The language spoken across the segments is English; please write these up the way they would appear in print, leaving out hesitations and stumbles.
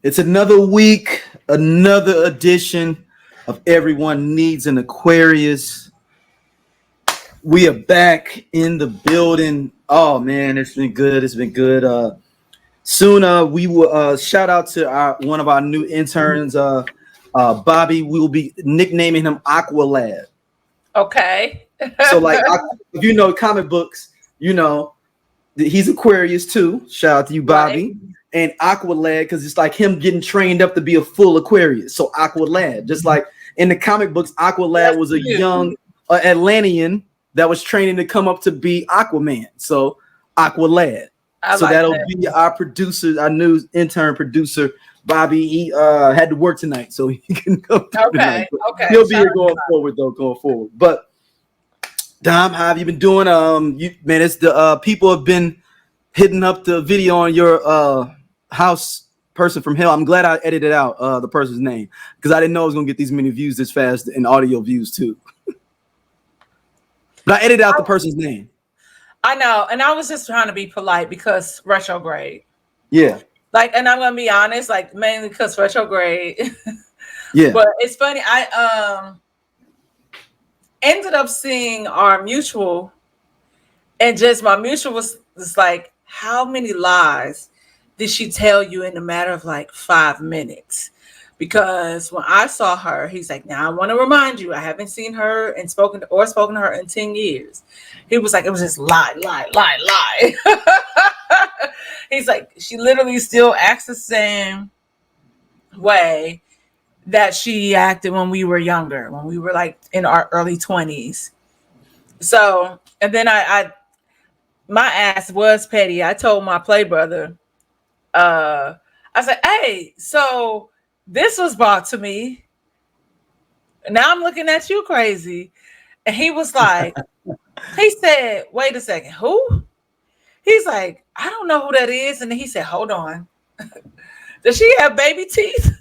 It's another week, another edition of Everyone Needs an Aquarius. We are back in the building. Oh man, it's been good. It's been good. Soon we will shout out to one of our new interns, Bobby. We will be nicknaming him Aqua Lad. Okay. So like if you know comic books, you know he's Aquarius too. Shout out to you, Bobby. Right. And Aqua Lad, because it's like him getting trained up to be a full Aquarius. So Aqua Lad, just like in the comic books, Aqua Lad was a young Atlantean that was training to come up to be Aquaman. So Aqua Lad. So like that'll be our producer, our new intern producer, Bobby. He had to work tonight, so he can come. Okay. Okay. He'll be here going forward, though. Going forward. But Dom, how have you been doing? Man, it's the people have been hitting up the video on your house person from hell. I'm glad I edited out the person's name because I didn't know I was gonna get these many views this fast and audio views too. But I edited out the person's name. I know, and I was just trying to be polite because retrograde. Yeah. Like, and I'm gonna be honest, like mainly because retrograde. Yeah. But it's funny. I ended up seeing our mutual, and just my mutual was like, how many lies did she tell you in a matter of like 5 minutes? Because when I saw her, he's like, now I want to remind you, I haven't seen her and spoken to her in 10 years. He was like, it was just lie. He's like, she literally still acts the same way that she acted when we were younger, when we were like in our early 20s. So, and then my ass was petty. I told my play brother, I said, hey, so this was brought to me. Now I'm looking at you crazy. And he was like, he said, wait a second, who? He's like, I don't know who that is. And then he said, hold on. Does she have baby teeth?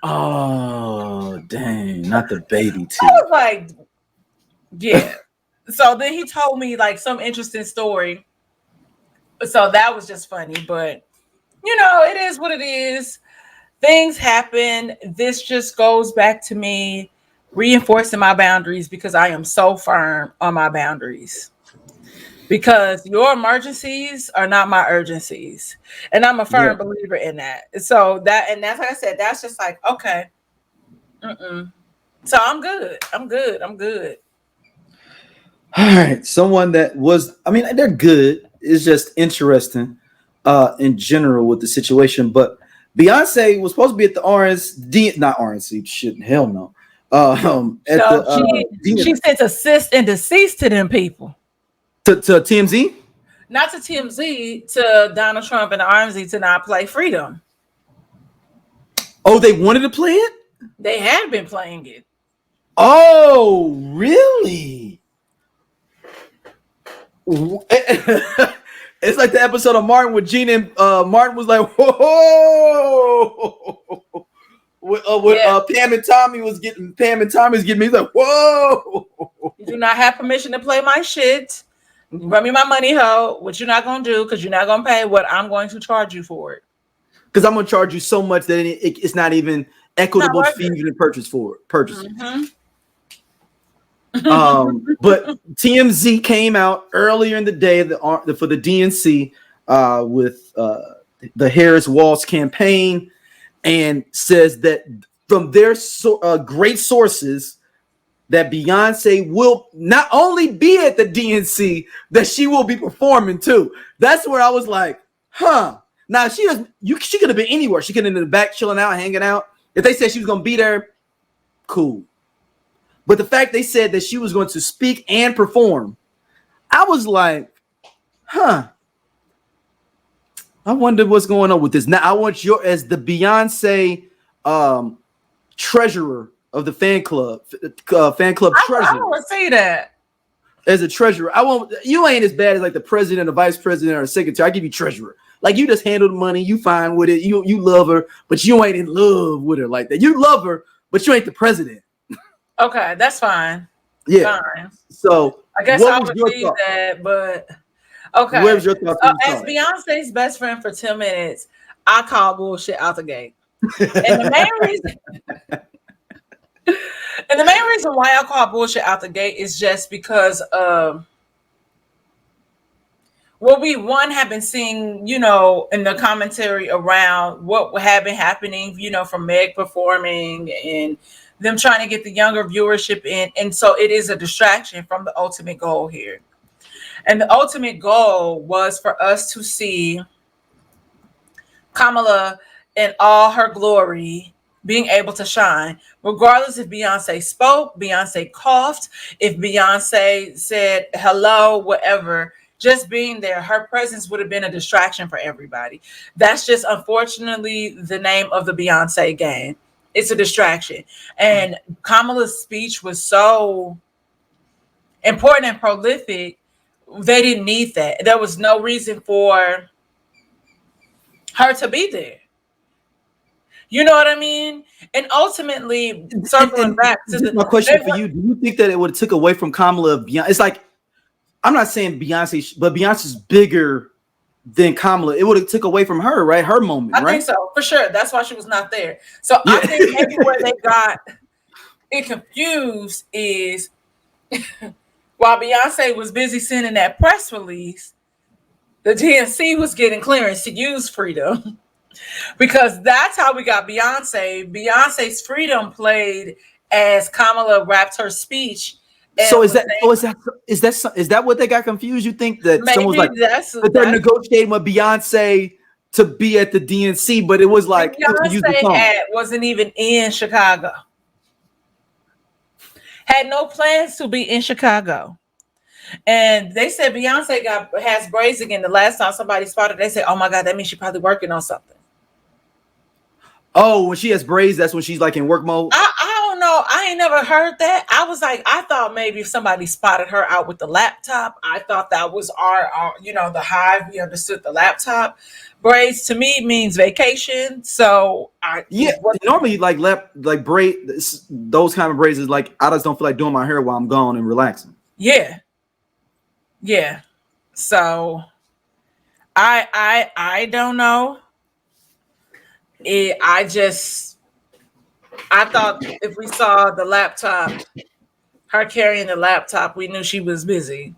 Oh, dang, not the baby teeth. I was like, yeah. So then he told me like some interesting story. So that was just funny, but you know, it is what it is. Things happen. This just goes back to me reinforcing my boundaries because I am so firm on my boundaries. Because your emergencies are not my urgencies. And I'm a firm believer in that. So that's like I said, that's just like, okay. So I'm good. All right. Someone that was, I mean, they're good. It's just interesting in general with the situation. But Beyonce was supposed to be at the not RNC, shit, hell no. She sent assist and deceased to them people. To TMZ? Not to TMZ, to Donald Trump and the RMZ to not play Freedom. Oh, they wanted to play it? They had been playing it. Oh, really? It's like the episode of Martin with Gene and Martin was like, whoa. Pam and Tommy's getting me. He's like, whoa. You do not have permission to play my shit. Run me my money, ho. What you're not going to do because you're not going to pay what I'm going to charge you for it. Because I'm going to charge you so much that it's not even equitable fee to purchase for it. Mm-hmm. But TMZ came out earlier in the day for the DNC with the Harris Walsh campaign and says that from their great sources that Beyonce will not only be at the DNC, that she will be performing too. That's where I was like, huh. Now she could have been anywhere. She could have been in the back chilling out, hanging out. If they said she was going to be there, cool. But the fact they said that she was going to speak and perform, I was like, huh. I wonder what's going on with this. Now, I want you as the Beyonce treasurer of the fan club treasurer. I want to see that. As a treasurer, you ain't as bad as like the president, or vice president, or secretary. I give you treasurer. Like you just handle the money, you fine with it. You love her, but you ain't in love with her like that. You love her, but you ain't the president. Okay, that's fine. Yeah. Fine. So I guess I would see that, but okay. Where was your thoughts? As Beyonce's best friend for 10 minutes, I call bullshit out the gate. And the main reason why I call bullshit out the gate is just because of what we have been seeing, in the commentary around what had been happening, from Meg performing and them trying to get the younger viewership in. And so it is a distraction from the ultimate goal here. And the ultimate goal was for us to see Kamala in all her glory, being able to shine, regardless if Beyonce spoke, Beyonce coughed, if Beyonce said hello, whatever. Just being there, her presence would have been a distraction for everybody. That's just unfortunately the name of the Beyonce game. It's a distraction. And Kamala's speech was so important and prolific. They didn't need that. There was no reason for her to be there. You know what I mean? And ultimately, circling back to my question for you: do you think that it would have took away from Kamala? Beyond, it's like, I'm not saying Beyonce, but Beyonce's bigger than Kamala. It would have took away from her, right? Her moment, right? I think so, for sure. That's why she was not there. So yeah. I think maybe where they got it confused is while Beyonce was busy sending that press release, the DNC was getting clearance to use freedom. Because that's how we got Beyonce. Beyonce's freedom played as Kamala wrapped her speech. So is that what they got confused? You think that someone was like that they're negotiating with Beyonce to be at the DNC, but it was like Beyonce wasn't even in Chicago. Had no plans to be in Chicago. And they said Beyonce has braids again. The last time somebody spotted, they said, "Oh my God, that means she's probably working on something." Oh, when she has braids, that's when she's like in work mode. I don't know. I ain't never heard that. I was like, I thought maybe if somebody spotted her out with the laptop, I thought that was our the hive. We understood the laptop. Braids to me means vacation. So normally like braid those kind of braids is like I just don't feel like doing my hair while I'm gone and relaxing. Yeah. So I don't know. I thought if we saw the laptop, her carrying the laptop, we knew she was busy.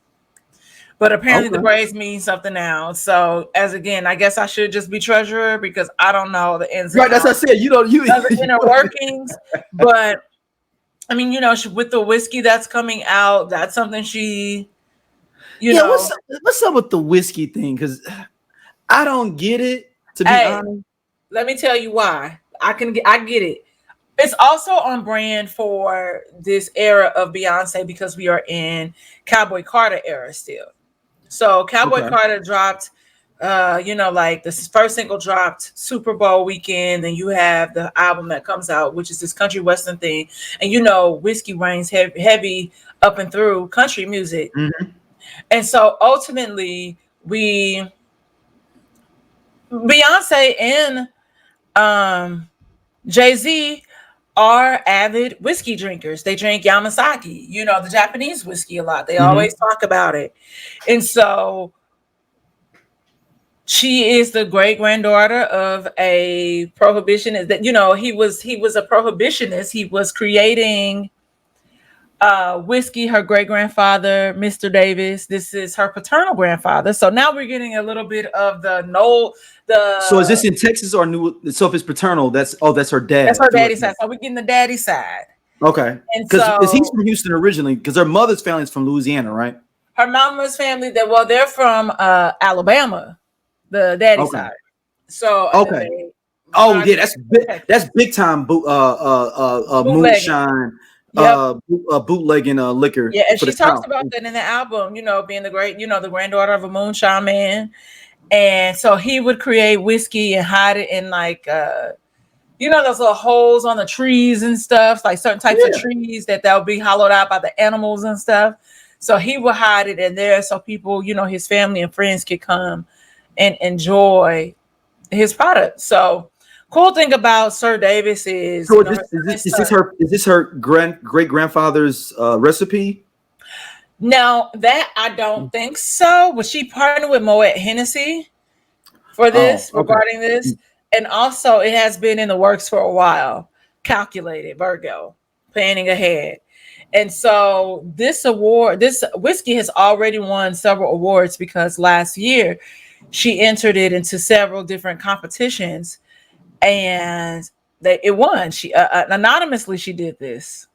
But apparently the braids mean something else. So I guess I should just be treasurer because I don't know the ins and outs. Right, that's what I said. The inner workings. But I mean, with the whiskey that's coming out, that's something she. What's up with the whiskey thing? Because I don't get it. To be honest. Let me tell you why. I get it. It's also on brand for this era of Beyonce because we are in Cowboy Carter era still. So Cowboy Carter dropped, like the first single dropped Super Bowl weekend. Then you have the album that comes out, which is this country western thing. And whiskey reigns heavy up and through country music. Mm-hmm. And so ultimately Beyonce and Jay-Z are avid whiskey drinkers. They drink Yamasaki, the Japanese whiskey a lot. They always talk about it. And so she is the great granddaughter of a prohibitionist that, he was a prohibitionist. He was creating whiskey. Her great grandfather, Mr. Davis. This is her paternal grandfather. So now we're getting a little bit of So is this in Texas or New? So if it's paternal, that's her dad. That's her daddy's side. So we're getting the daddy side. Okay. Because he's from Houston originally. Because her mother's family is from Louisiana, right? Her mama's family. They're from Alabama. The daddy side. So that's big time. Moonshine. Bootlegging liquor. Yeah, and she talks about that in the album. Being the great, the granddaughter of a moonshine man. And so he would create whiskey and hide it in like those little holes on the trees and stuff, like certain types of trees that would be hollowed out by the animals and stuff. So he would hide it in there so people, his family and friends could come and enjoy his product. So cool thing about Sir Davis is is this her great grandfather's recipe? No, that I don't think so. Was she partnered with Moet Hennessy for this regarding this? And also, it has been in the works for a while. Calculated, Virgo, planning ahead. And so this award, this whiskey has already won several awards because last year she entered it into several different competitions and it won. She anonymously she did this.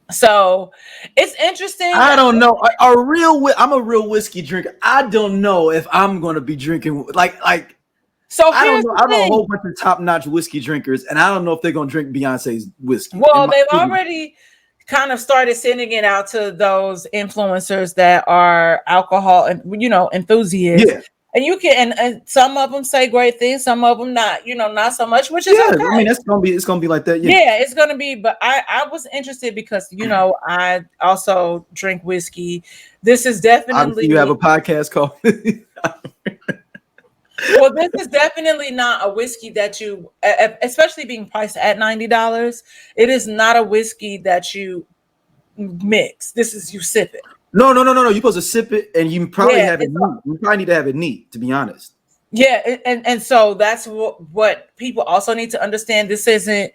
So it's interesting. I don't know. I'm a real whiskey drinker. I don't know if I'm gonna be drinking like. So I don't here's know. the I know a thing. whole bunch of top-notch whiskey drinkers, and I don't know if they're gonna drink Beyonce's whiskey. Well, they've already kind of started sending it out to those influencers that are alcohol and enthusiasts. Yeah, And you can, and some of them say great things, some of them not, not so much, which is yeah. I mean, okay. it's gonna be like that. Yeah. Yeah, it's gonna be. But I was interested because I also drink whiskey. This is Obviously, definitely you have a podcast called. well, this is definitely not a whiskey that you, especially being priced at $90. It is not a whiskey that you mix. This is you sip it. No. You're supposed to sip it, and you probably have it it's neat. You probably need to have it neat, to be honest. Yeah, and so that's what people also need to understand. This isn't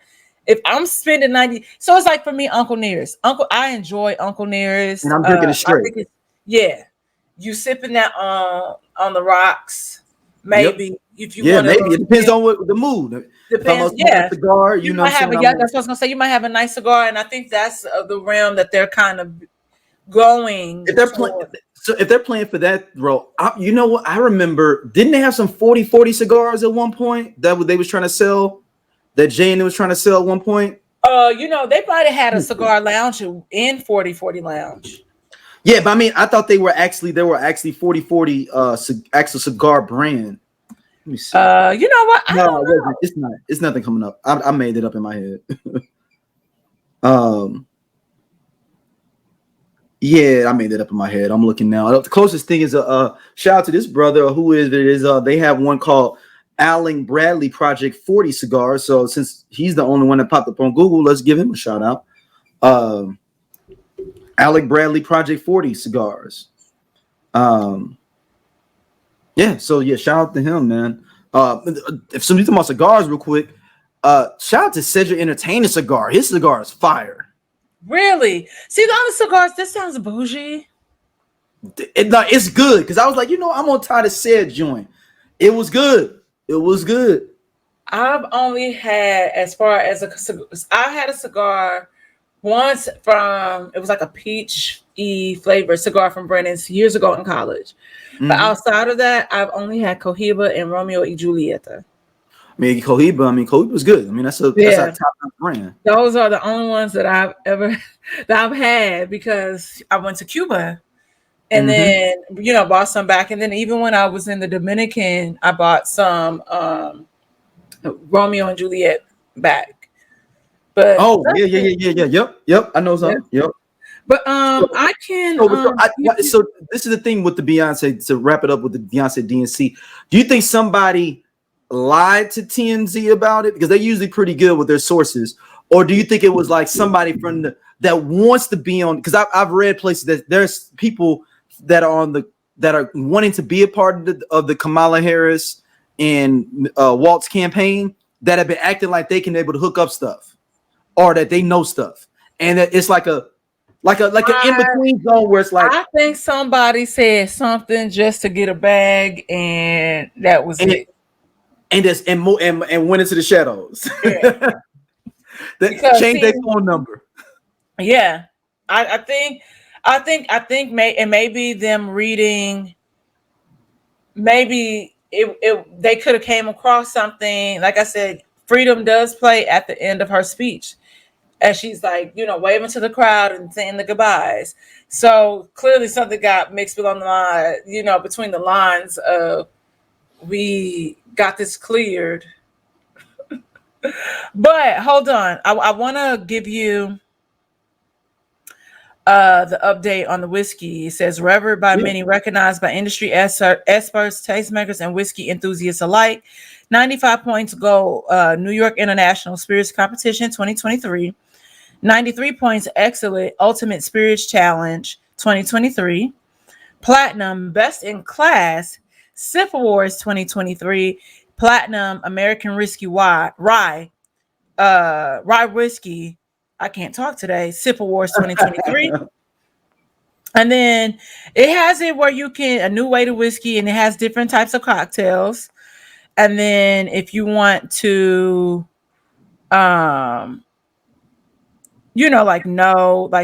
if I'm spending 90. So it's like for me, Uncle Nearest. I enjoy Uncle Nearest. And I'm drinking it straight. Yeah, you sipping that on the rocks. Maybe if you want to. Maybe it depends on what the mood. Depends. If I'm a cigar, you might have that's what I was gonna say. You might have a nice cigar, and I think that's the realm that they're kind of going. If they're playing for that role, you know what? I remember, didn't they have some 40-40 cigars at one point that they was trying to sell? That Jane was trying to sell at one point. They probably had a cigar lounge in 40-40 lounge. Yeah, but I mean, I thought they were actually 40-40 actual cigar brand. Let me see. You know what? No, it wasn't. It's not. It's nothing coming up. I made it up in my head. Yeah, I made it up in my head. I'm looking now. The closest thing is shout out to this brother. Who is it? Is they have one called Allen Bradley Project 40 cigars. So since he's the only one that popped up on Google, let's give him a shout out. Alec Bradley Project 40 cigars. Yeah, so yeah, shout out to him, man. If somebody's talking about cigars real quick, shout out to Cedric Entertainer cigar. His cigar is fire. Really? See, the other cigars, this sounds bougie. It's good because I was like, I'm gonna try the said joint. It was good. It was good. I've only had, as far as I had a cigar once from, it was like a peach-y flavor cigar from Brennan's years ago in college. Mm-hmm. But outside of that, I've only had Cohiba and Romeo y Julieta. Cohiba was good. I mean, that's our top brand. Those are the only ones that I've had because I went to Cuba and then, bought some back. And then even when I was in the Dominican, I bought some Romeo and Juliet back. But Yep. I know some. Yep. But I can. So this is the thing with the Beyonce. To wrap it up with the Beyonce DNC, do you think somebody lied to TMZ about it because they're usually pretty good with their sources, or do you think it was like somebody that wants to be on? Because I've read places that there's people that are wanting to be a part of the Kamala Harris and Walt's campaign that have been acting like they can be able to hook up stuff or that they know stuff, and that it's like an in between zone where it's like I think somebody said something just to get a bag, and that was it. And went into the shadows. Yeah. Change their phone number. Yeah, I think maybe them reading. Maybe they could have came across something. Like I said, Freedom does play at the end of her speech, as she's like, waving to the crowd and saying the goodbyes. So clearly something got mixed along the line, between the lines of we got this cleared. But hold on. I want to give you the update on the whiskey. It says, revered by many, recognized by industry experts, tastemakers, and whiskey enthusiasts alike. 95 points go New York International Spirits Competition 2023. 93 points Excellent Ultimate Spirits Challenge 2023. Platinum Best in Class SIP Awards 2023. Platinum American Rye whiskey. I can't talk today. Sip Awards 2023. And then it has it where you can a new way to whiskey, and it has different types of cocktails. And then if you want to, like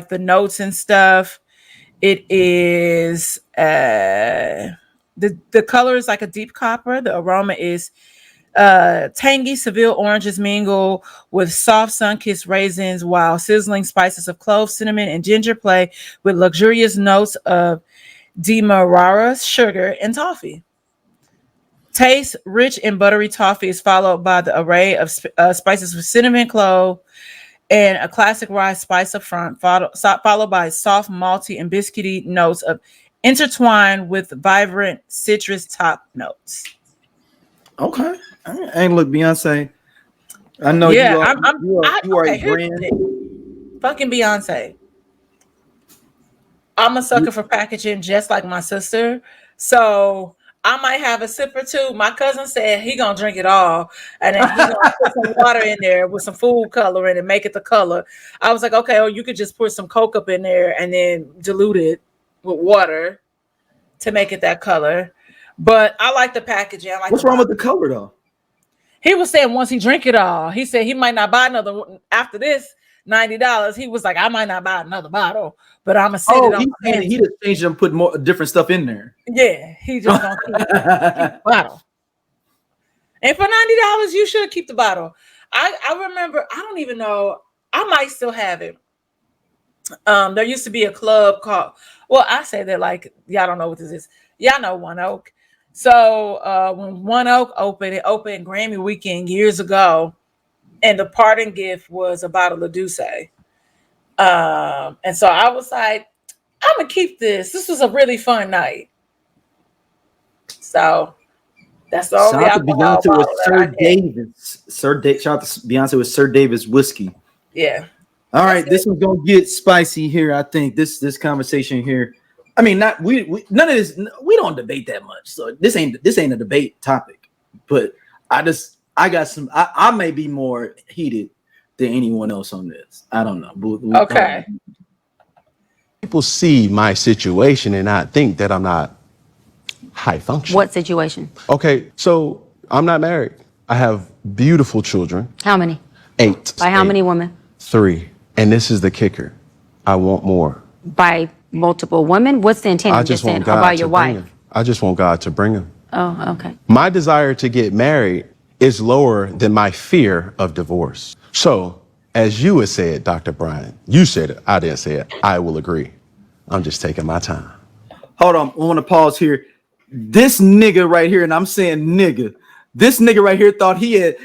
the notes and stuff, it is the color is like a deep copper. The aroma is tangy Seville oranges mingle with soft sun-kissed raisins, while sizzling spices of clove, cinnamon, and ginger play with luxurious notes of demerara, sugar, and toffee. Taste rich and buttery toffee is followed by the array of spices with cinnamon, clove, and a classic rye spice up front, followed by soft, malty, and biscuity notes of intertwined with vibrant citrus top notes. Okay. Hey, look, Beyonce. I know you are a brand. Fucking Beyonce. I'm a sucker for packaging, just like my sister. So I might have a sip or two. My cousin said he gonna drink it all, and then he gonna put some water in there with some food coloring and make it the color. I was like, okay, or you could just put some Coke up in there and then dilute it with water to make it that color. But I like the packaging. What's wrong with the color though? He was saying once he drink it all, he said he might not buy another one after this $90. He was like, I might not buy another bottle, but I'm gonna sit it on. He just changed them, put more different stuff in there. Yeah, he just gonna keep the bottle. And for $90, you should keep the bottle. I remember, I don't even know, I might still have it. There used to be a club called, well, I say that like y'all don't know what this is. Y'all know One Oak. So when One Oak opened, it opened Grammy weekend years ago, and the parting gift was a bottle of Douce. And so I was like, I'm gonna keep this. This was a really fun night. So that's the only shout out to Beyonce with Sir Davis. Shout out to Beyonce with Sir Davis whiskey. Yeah. All right, this one's gonna get spicy here. I think this conversation here. I mean, none of this. We don't debate that much, so this ain't a debate topic. But I got some. I may be more heated than anyone else on this. I don't know. Okay. People see my situation and not think that I'm not high functioning. What situation? Okay, so I'm not married. I have beautiful children. How many? 8. By how many women? 3. And this is the kicker. I want more. By multiple women? What's the intent? I just want God or by to your bring wife? them. I just want God to bring them. Oh, okay. My desire to get married is lower than my fear of divorce. So, as you had said, Dr. Bryant, you said it, I didn't say it, I will agree. I'm just taking my time. Hold on, I want to pause here. This nigga right here, and I'm saying nigga, this nigga right here thought he had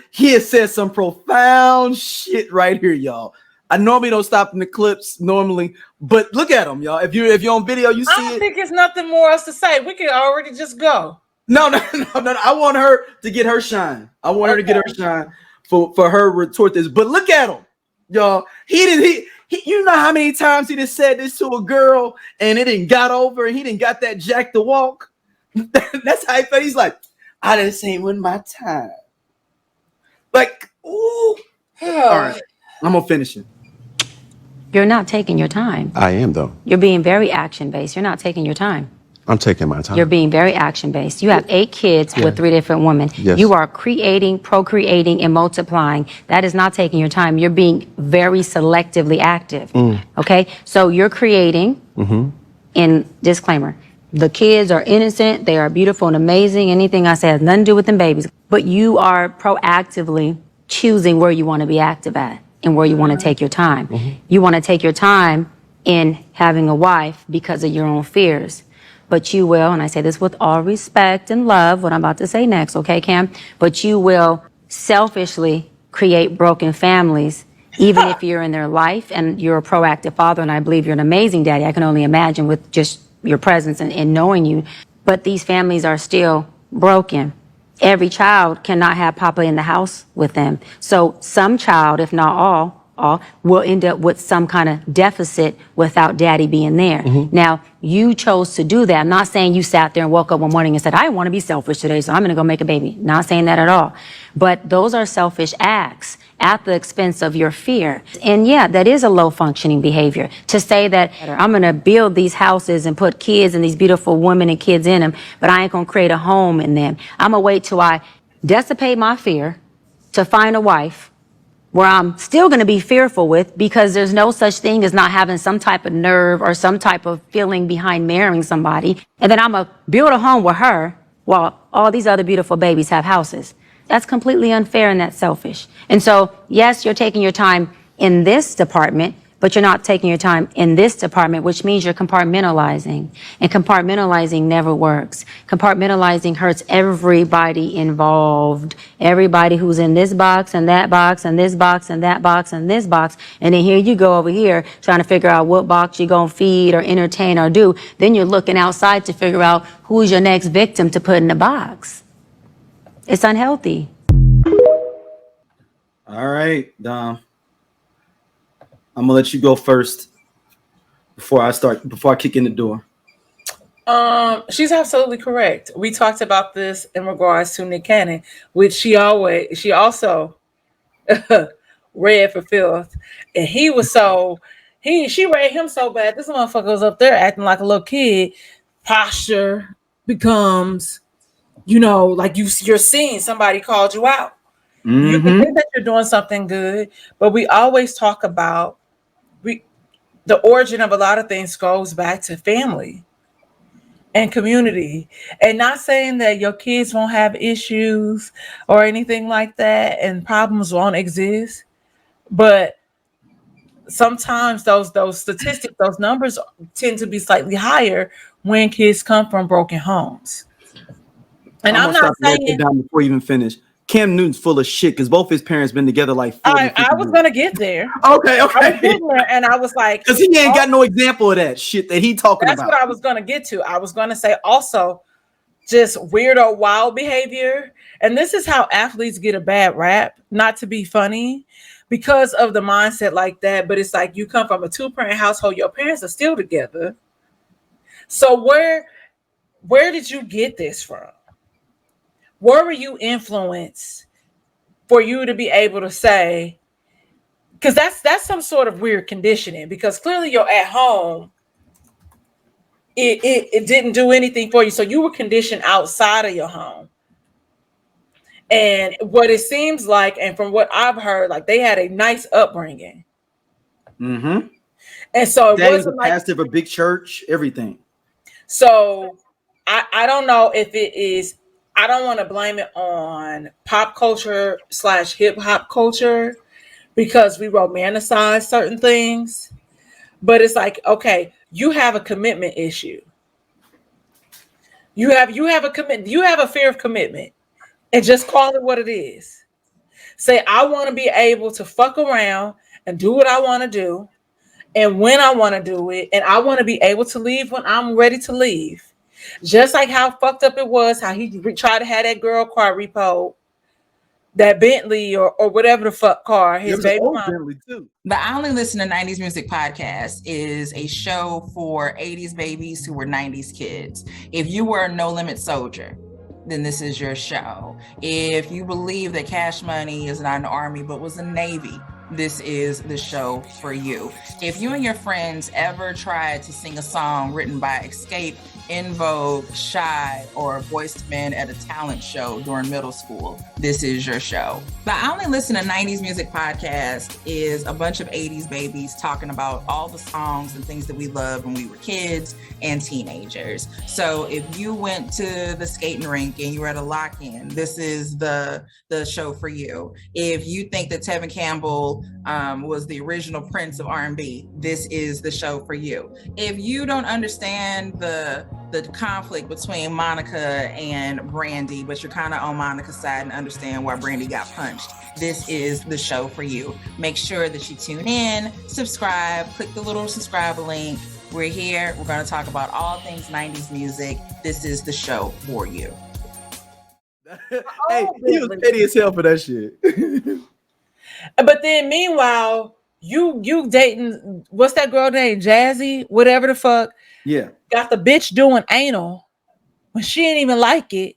said some profound shit right here, y'all. I normally don't stop in the clips normally, but look at him, y'all. If you're on video, you see it. I don't think it's nothing more else to say. We can already just go. No. I want her to get her shine. I want her to get her shine for her retort this. But look at him, y'all. He you know how many times he just said this to a girl and it didn't got over and he didn't got that jack to walk. That's how he felt. He's like, I didn't say when my time. Like, ooh. All right, I'm gonna finish it. You're not taking your time. I am, though. You're being very action-based. You're not taking your time. I'm taking my time. You're being very action-based. You have 8 kids with 3 different women. Yes. You are creating, procreating, and multiplying. That is not taking your time. You're being very selectively active. Okay? So you're creating, and disclaimer, the kids are innocent, they are beautiful and amazing. Anything I say has nothing to do with them babies. But you are proactively choosing where you want to be active at and where you want to take your time. You want to take your time in having a wife because of your own fears. But you will, and I say this with all respect and love, what I'm about to say next, okay, Cam? But you will selfishly create broken families, even if you're in their life and you're a proactive father, and I believe you're an amazing daddy. I can only imagine with just your presence and knowing you. But these families are still broken. Every child cannot have Papa in the house with them. So some child, if not all, will end up with some kind of deficit without daddy being there. Now, you chose to do that. I'm not saying you sat there and woke up one morning and said, I want to be selfish today, so I'm going to go make a baby. Not saying that at all. But those are selfish acts at the expense of your fear. And yeah, that is a low functioning behavior to say that I'm going to build these houses and put kids and these beautiful women and kids in them, but I ain't going to create a home in them. I'm going to wait till I dissipate my fear to find a wife where I'm still going to be fearful with, because there's no such thing as not having some type of nerve or some type of feeling behind marrying somebody. And then I'm going to build a home with her while all these other beautiful babies have houses. That's completely unfair and that's selfish. And so, yes, you're taking your time in this department, but you're not taking your time in this department, which means you're compartmentalizing. And compartmentalizing never works. Compartmentalizing hurts everybody involved. Everybody who's in this box and that box and this box and that box and this box. And then here you go over here trying to figure out what box you're going to feed or entertain or do. Then you're looking outside to figure out who's your next victim to put in the box. It's unhealthy. All right, Dom. I'm gonna let you go first before I kick in the door. She's absolutely correct. We talked about this in regards to Nick Cannon, which she also read for filth, and she read him so bad. This motherfucker was up there acting like a little kid. Posture becomes, like you're seeing somebody called you out. You can think that you're doing something good, but we always talk about the origin of a lot of things goes back to family and community, and not saying that your kids won't have issues or anything like that and problems won't exist, but sometimes those statistics, those numbers tend to be slightly higher when kids come from broken homes. And I'm not saying down before you even finish. Cam Newton's full of shit because both his parents been together like 40 I was gonna get there. Okay. I was getting there, and I was like, because he ain't got no example of that shit that he talking about. That's what I was gonna get to. I was gonna say also just weirdo, wild behavior, and this is how athletes get a bad rap. Not to be funny, because of the mindset like that, but it's like you come from a 2-parent household. Your parents are still together. So where did you get this from? Where were you influenced for you to be able to say, because that's some sort of weird conditioning, because clearly you're at home, it didn't do anything for you. So you were conditioned outside of your home. And what it seems like, and from what I've heard, like they had a nice upbringing. And so it was a pastor of a big church, everything. So I don't know if it is, I don't want to blame it on pop culture / hip hop culture, because we romanticize certain things, but it's like, okay, you have a commitment issue. You have a commitment. You have a fear of commitment, and just call it what it is. Say, I want to be able to fuck around and do what I want to do, and when I want to do it, and I want to be able to leave when I'm ready to leave. Just like how fucked up it was, how he tried to have that girl car repo, that Bentley or whatever the fuck car, his baby mama. Bentley too. The I Only Listen to 90s Music podcast is a show for 80s babies who were 90s kids. If you were a No Limit soldier, then this is your show. If you believe that Cash Money is not an army but was a Navy, this is the show for you. If you and your friends ever tried to sing a song written by Escape, In Vogue, Shy, or Boyz II Men at a talent show during middle school, this is your show. The I Only Listen to 90s Music podcast is a bunch of 80s babies talking about all the songs and things that we loved when we were kids and teenagers. So if you went to the skating rink and you were at a lock-in, this is the show for you. If you think that Tevin Campbell was the original Prince of R&B, this is the show for you. If you don't understand the conflict between Monica and Brandy, but you're kind of on Monica's side and understand why Brandy got punched, this is the show for you. Make sure that you tune in, subscribe, click the little subscribe link. We're here. We're going to talk about all things 90s music. This is the show for you. Hey, he was petty as hell for that shit. But then meanwhile, You dating, what's that girl named Jazzy, whatever the fuck, Yeah. got the bitch doing anal when she didn't even like it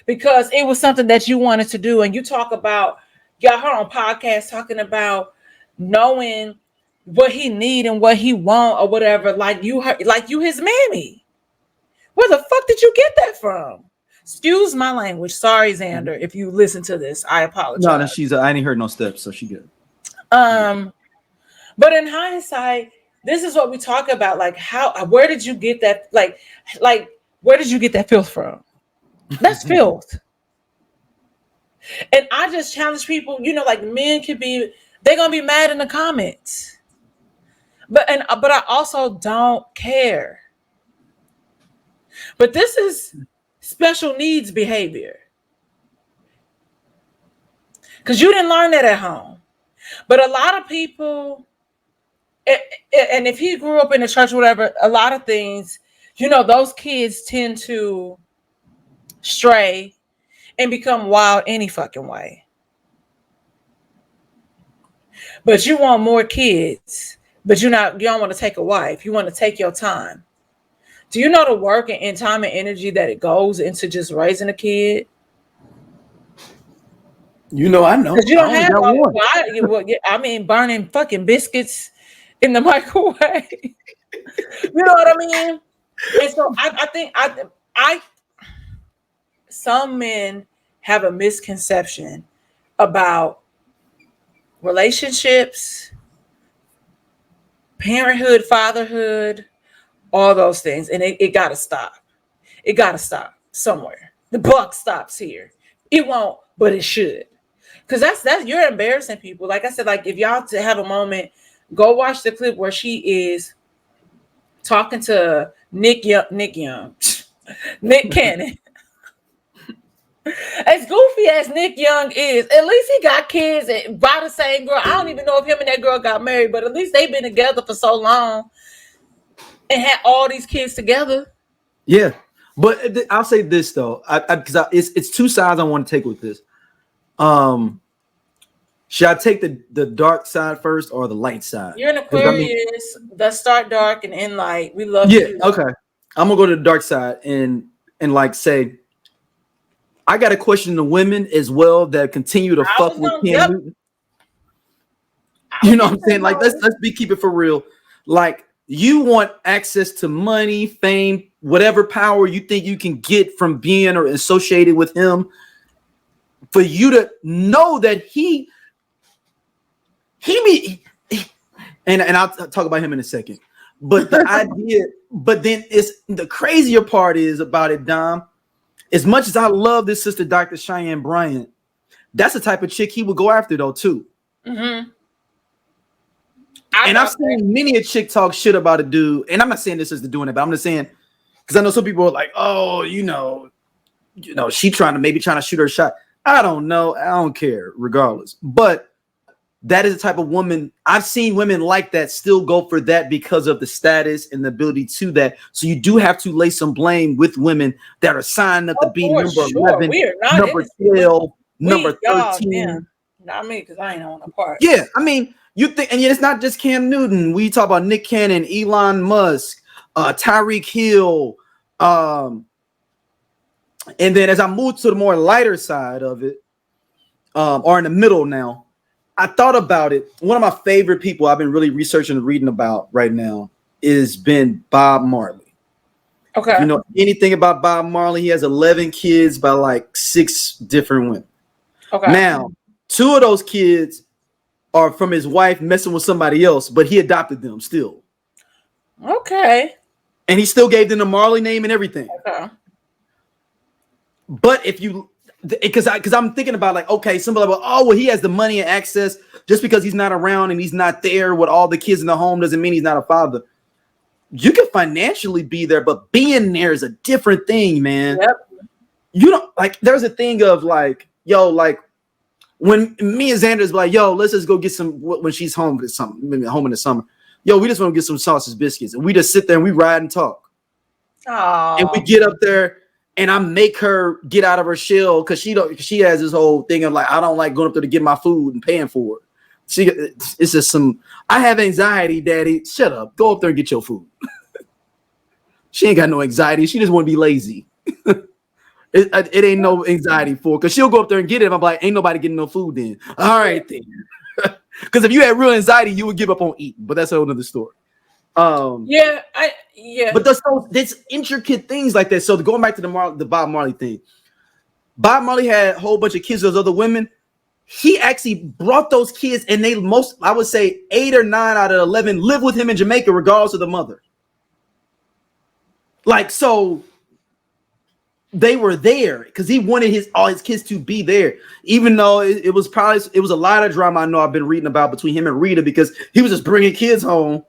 because it was something that you wanted to do. And you talk about, y'all heard on podcast talking about knowing what he need and what he want or whatever, like you his mammy. Where the fuck did you get that from? Excuse my language. Sorry, Xander, if you listen to this, I apologize. No, she's. I ain't heard no steps, so she good. But in hindsight, this is what we talk about. Like, where did you get that? Like, where did you get that filth from? That's filth. And I just challenge people, like men they're gonna be mad in the comments. But I also don't care. But this is special needs behavior. Because you didn't learn that at home. But a lot of people, and if he grew up in the church or whatever, a lot of things, those kids tend to stray and become wild any fucking way. But you want more kids, but you don't want to take a wife. You want to take your time. Do you know the work and time and energy that it goes into just raising a kid? I know. Because you don't have one. Burning fucking biscuits in the microwave. You know what I mean? And so I think some men have a misconception about relationships, parenthood, fatherhood, all those things. And it got to stop. It got to stop somewhere. The buck stops here. It won't, but it should. Because that's you're embarrassing people. Like I said, like if y'all to have a moment, go watch the clip where she is talking to Nick Cannon. As goofy as Nick Young is, at least he got kids by the same girl. I don't even know if him and that girl got married, but at least they've been together for so long and had all these kids together. Yeah, but I'll say this though, because it's two sides I want to take with this. Should I take the dark side first or the light side? You're an Aquarius. Let's start dark and end light. We love you. Yeah, okay. I'm gonna go to the dark side and like say, I got to question the women as well that continue to fuck with Cam Newton. You know what I'm saying? Like let's keep it for real. Like you want access to money, fame, whatever power you think you can get from being or associated with him. For you to know that he and I'll talk about him in a second. But the idea, but then it's the crazier part is about it, Dom. As much as I love this sister, Dr. Cheyenne Bryant, that's the type of chick he would go after though too. Mm-hmm. And I've seen many a chick talk shit about a dude, and I'm not saying this is the doing it, but I'm just saying because I know some people are like, oh, she trying to shoot her shot. I don't know. I don't care, regardless. But that is the type of woman I've seen women like that still go for that because of the status and the ability to that. So you do have to lay some blame with women that are signed up to be number 11, number 12, number 13. Not me, because I ain't on the part. Yeah, I mean, you think, and yet it's not just Cam Newton. We talk about Nick Cannon, Elon Musk, Tyreek Hill, and then as I move to the more lighter side of it, or in the middle now, I thought about it. One of my favorite people I've been really researching and reading about right now is been Bob Marley. Okay. You know anything about Bob Marley? He has 11 kids by like 6 different women. Okay. Now, 2 of those kids are from his wife messing with somebody else, but he adopted them still. Okay. And he still gave them the Marley name and everything. Okay. But if you, because I'm thinking about like, okay, somebody like, oh, well, he has the money and access. Just because he's not around and he's not there with all the kids in the home doesn't mean he's not a father. You can financially be there, but being there is a different thing, man. Yep. You don't like. There's a thing of like, yo, like when me and Xander's like, yo, let's just go get some when she's home for something, maybe home in the summer. Yo, we just want to get some sausage biscuits, and we just sit there and we ride and talk. Oh. And we get up there. And I make her get out of her shell because she has this whole thing of like, I don't like going up there to get my food and paying for it. It's just some. I have anxiety, Daddy. Shut up. Go up there and get your food. She ain't got no anxiety. She just want to be lazy. It ain't no anxiety for, because she'll go up there and get it. I'm like, ain't nobody getting no food then. All right then. Because if you had real anxiety, you would give up on eating. But that's a whole other story. Yeah. But there's intricate things like that. So going back to the Bob Marley thing, Bob Marley had a whole bunch of kids with those other women. He actually brought those kids, and I would say 8 or 9 out of 11 live with him in Jamaica, regardless of the mother. Like, so they were there because he wanted all his kids to be there, even though it was a lot of drama. I know I've been reading about between him and Rita, because he was just bringing kids home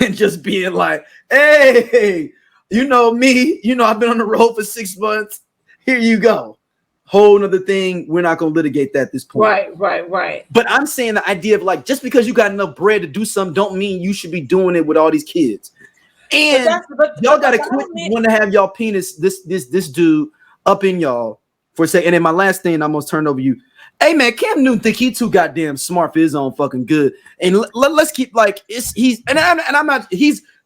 and just being like, hey, you know me, I've been on the road for 6 months. Here you go. Whole nother thing. We're not going to litigate that at this point. Right. But I'm saying the idea of like, just because you got enough bread to do something, don't mean you should be doing it with all these kids. And y'all got to quit want to have y'all penis, this dude up in y'all for a second. And then my last thing, I'm going to turn it over to you. Hey man, Cam Newton think he too goddamn smart for his own fucking good. And let's keep like, he's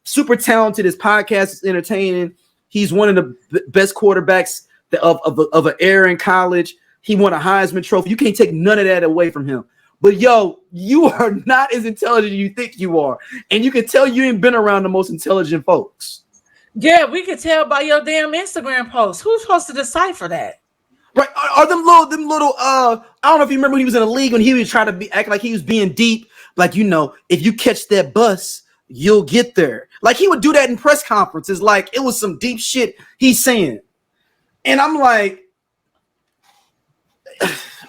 super talented. His podcast is entertaining. He's one of the best quarterbacks of an era in college. He won a Heisman Trophy. You can't take none of that away from him. But yo, you are not as intelligent as you think you are. And you can tell you ain't been around the most intelligent folks. Yeah, we could tell by your damn Instagram post. Who's supposed to decipher that? Right? Are them little I don't know if you remember when he was in the league, when he was trying to act like he was being deep, like, if you catch that bus, you'll get there. Like he would do that in press conferences, like it was some deep shit he's saying. And I'm like,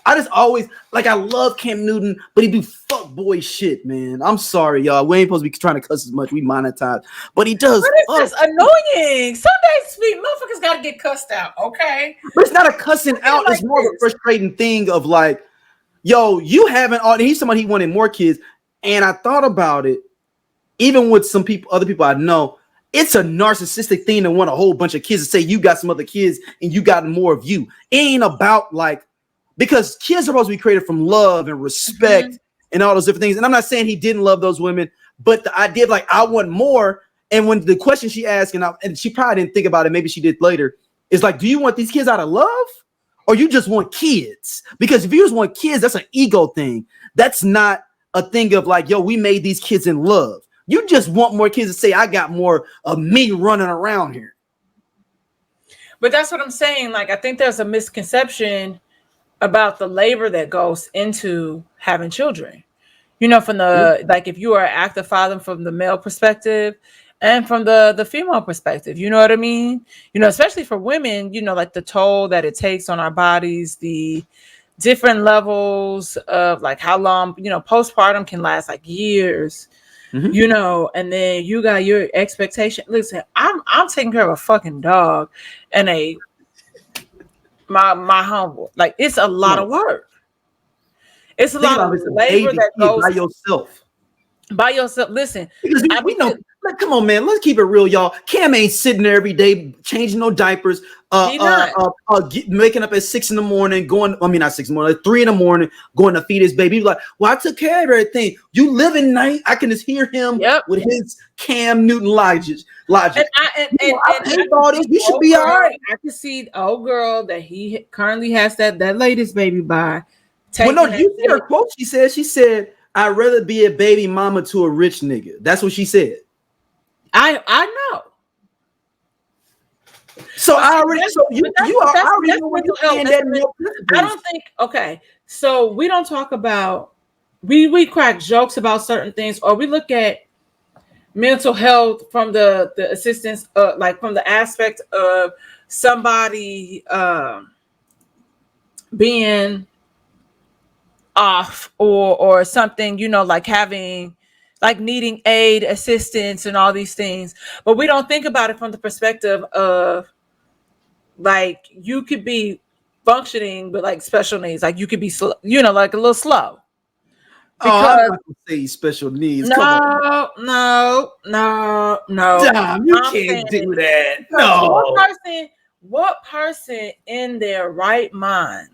I just always like, I love Cam Newton, but he do fuck boy shit, man. I'm sorry, y'all. We ain't supposed to be trying to cuss as much. We monetize, but he does. But it's just annoying. Some days, motherfuckers got to get cussed out, okay? But it's not a cussing out. It's more of a frustrating thing of like, yo, you haven't. He's somebody he wanted more kids, and I thought about it. Even with some people, other people I know, it's a narcissistic thing to want a whole bunch of kids to say you got some other kids and you got more of you. It ain't about like, because kids are supposed to be created from love and respect and all those different things. And I'm not saying he didn't love those women, but the idea of like, I want more. And when the question she asked, and she probably didn't think about it, maybe she did later, is like, do you want these kids out of love or you just want kids? Because if you just want kids, that's an ego thing. That's not a thing of like, yo, we made these kids in love. You just want more kids to say, I got more of me running around here. But that's what I'm saying. Like, I think there's a misconception about the labor that goes into having children. From the, like, if you are an active father from the male perspective and from the female perspective, you know what I mean? Especially for women, like the toll that it takes on our bodies, the different levels of like how long, postpartum can last like years. And then you got your expectation. Listen, I'm taking care of a fucking dog and my humble. Like, it's a lot of work. It's a lot of labor that goes by yourself. Listen, because we know. Like, come on, man. Let's keep it real, y'all. Cam ain't sitting there every day changing no diapers, waking up at 6 in the morning, not 6 in the morning, 3 in the morning, going to feed his baby. He's like, well, I took care of everything. You live in night. I can just hear him with his Cam Newton logic. And all this. You should be all right. I can see the old girl that he currently has that latest baby by. Well, no, you see her quote. She said, I'd rather be a baby mama to a rich nigga. That's what she said. I know. So I already know what you're saying. I don't think, okay. So we don't talk about, we crack jokes about certain things, or we look at mental health from the assistance, like from the aspect of somebody being off or something, like having, like needing aid, assistance, and all these things. But we don't think about it from the perspective of like, you could be functioning but like special needs. Like you could be slow, like a little slow. Because I'm not gonna say special needs. No. Damn, you can't do that. No. What person in their right mind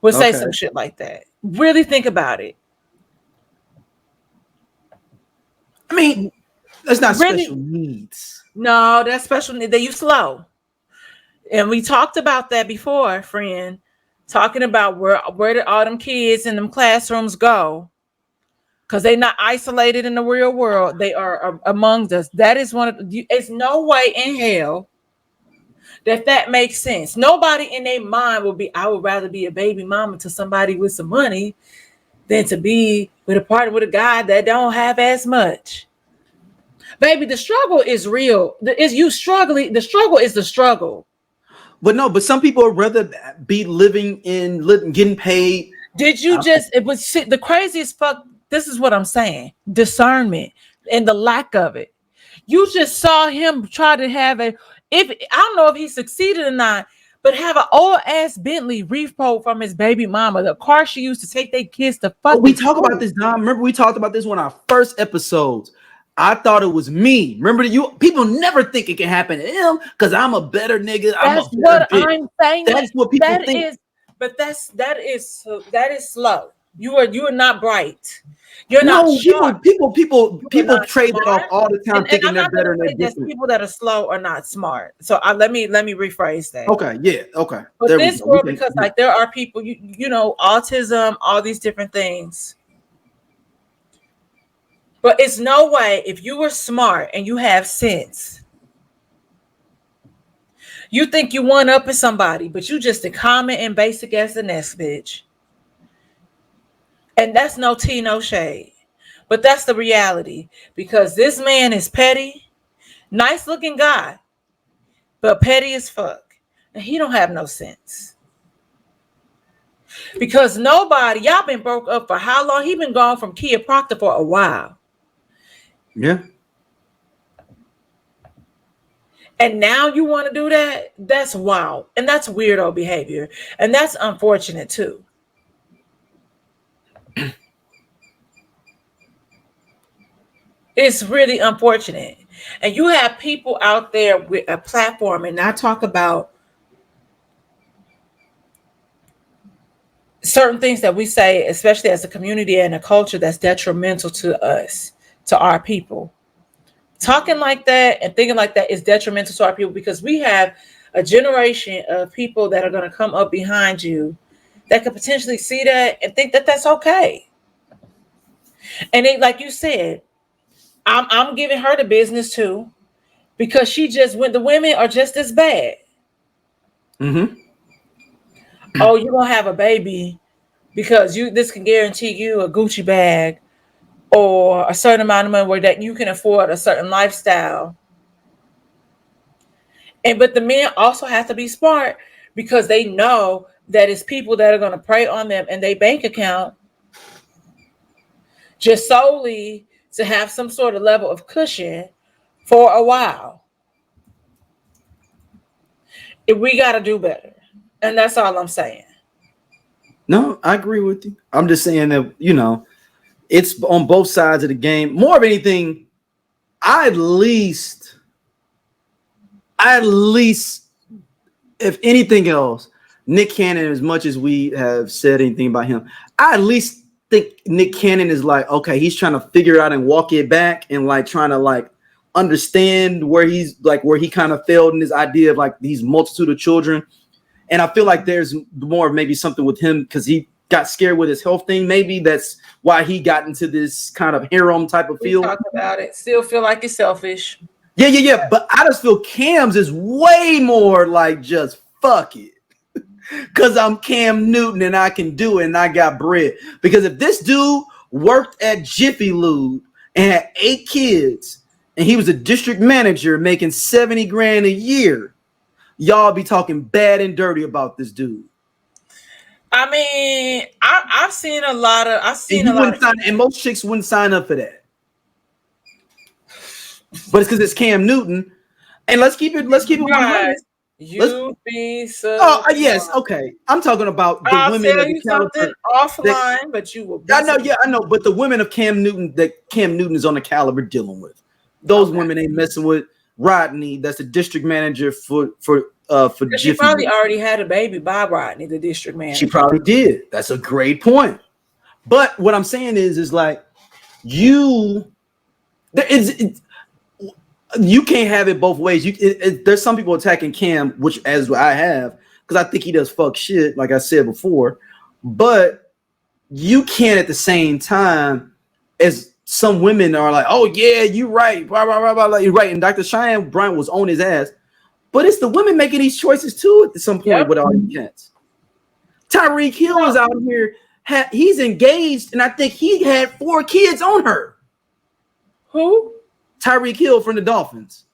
would say some shit like that? Really think about it. I mean, that's not Really? special needs. No, that's special need. You slow. And we talked about that before, friend. Talking about where did all them kids in them classrooms go? Because they're not isolated in the real world. They are among us. That is one of the, it's no way in hell that makes sense. Nobody in their mind will be, I would rather be a baby mama to somebody with some money than to be with a partner with a guy that don't have as much. Baby, the struggle is real. Is you struggling? The struggle is the struggle. But no, but some people would rather be getting paid. Did you it was the craziest fuck? This is what I'm saying. Discernment and the lack of it. You just saw him try to have I don't know if he succeeded or not, but have an old ass Bentley repo from his baby mama, the car she used to take their kids to fuck. We talk about this, Don. Remember, we talked about this one of our first episodes. I thought it was me. Remember, people never think it can happen to him because I'm a better nigga. That's what I'm saying. That's what people think. That is slow. You are not bright. You're not smart. People trade that off all the time, thinking they're better than there's people that are slow are not smart. So let me rephrase that. Okay, yeah, okay. But this world, because like there are people, you know, autism, all these different things. But it's no way if you were smart and you have sense, you think you one up in somebody, but you just a common and basic as the next bitch. And that's no tea, no shade. But that's the reality. Because this man is petty, nice looking guy, but petty as fuck. And he don't have no sense. Because nobody, y'all been broke up for how long? He been gone from Kia Proctor for a while. Yeah. And now you want to do that? That's wild. And that's weirdo behavior. And that's unfortunate too. It's really unfortunate. And you have people out there with a platform, and I talk about certain things that we say, especially as a community and a culture that's detrimental to us, to our people. Talking like that and thinking like that is detrimental to our people because we have a generation of people that are going to come up behind you that could potentially see that and think that that's okay. And they, like you said, I'm giving her the business too because she just went. The women are just as bad. Mm-hmm. Oh, you're gonna have a baby because this can guarantee you a Gucci bag or a certain amount of money where that you can afford a certain lifestyle. But the men also have to be smart because they know that it's people that are going to prey on them and their bank account just solely to have some sort of level of cushion for a while. We got to do better. And that's all I'm saying. No, I agree with you. I'm just saying that, you know, it's on both sides of the game. More of anything, at least, if anything else, Nick Cannon, as much as we have said anything about him, I at least think Nick Cannon is like, okay, he's trying to figure out and walk it back and like trying to like understand where he kind of failed in his idea of like these multitude of children. And I feel like there's more maybe something with him because he got scared with his health thing. Maybe that's why he got into this kind of harem type of field. Talk about it. Still feel like it's selfish. Yeah. But I just feel Cam's is way more like just fuck it. Because I'm Cam Newton and I can do it and I got bread. Because if this dude worked at Jiffy Lube and had 8 kids and he was a district manager making $70,000 a year, y'all be talking bad and dirty about this dude. I mean, I've seen a lot of and most chicks wouldn't sign up for that. But it's because it's Cam Newton. And let's keep it 100. You be so. Oh yes, okay. I'm talking about the women of the caliber offline, but you will. I know. But the women of Cam Newton that Cam Newton is on the caliber dealing with, those women ain't messing with Rodney. That's the district manager for Jiffy. She probably already had a baby by Rodney, the district manager. She probably did. That's a great point. But what I'm saying is like you can't have it both ways. There's some people attacking Cam, which as I have, because I think he does fuck shit, like I said before. But you can't at the same time as some women are like, oh yeah, you right, blah, blah, blah, blah, blah, you're right. And Dr. Cheyenne Bryant was on his ass. But it's the women making these choices too at some point with all these cats. Tyreek Hill is out here. He's engaged, and I think he had 4 kids on her. Who? Tyreek Hill from the Dolphins.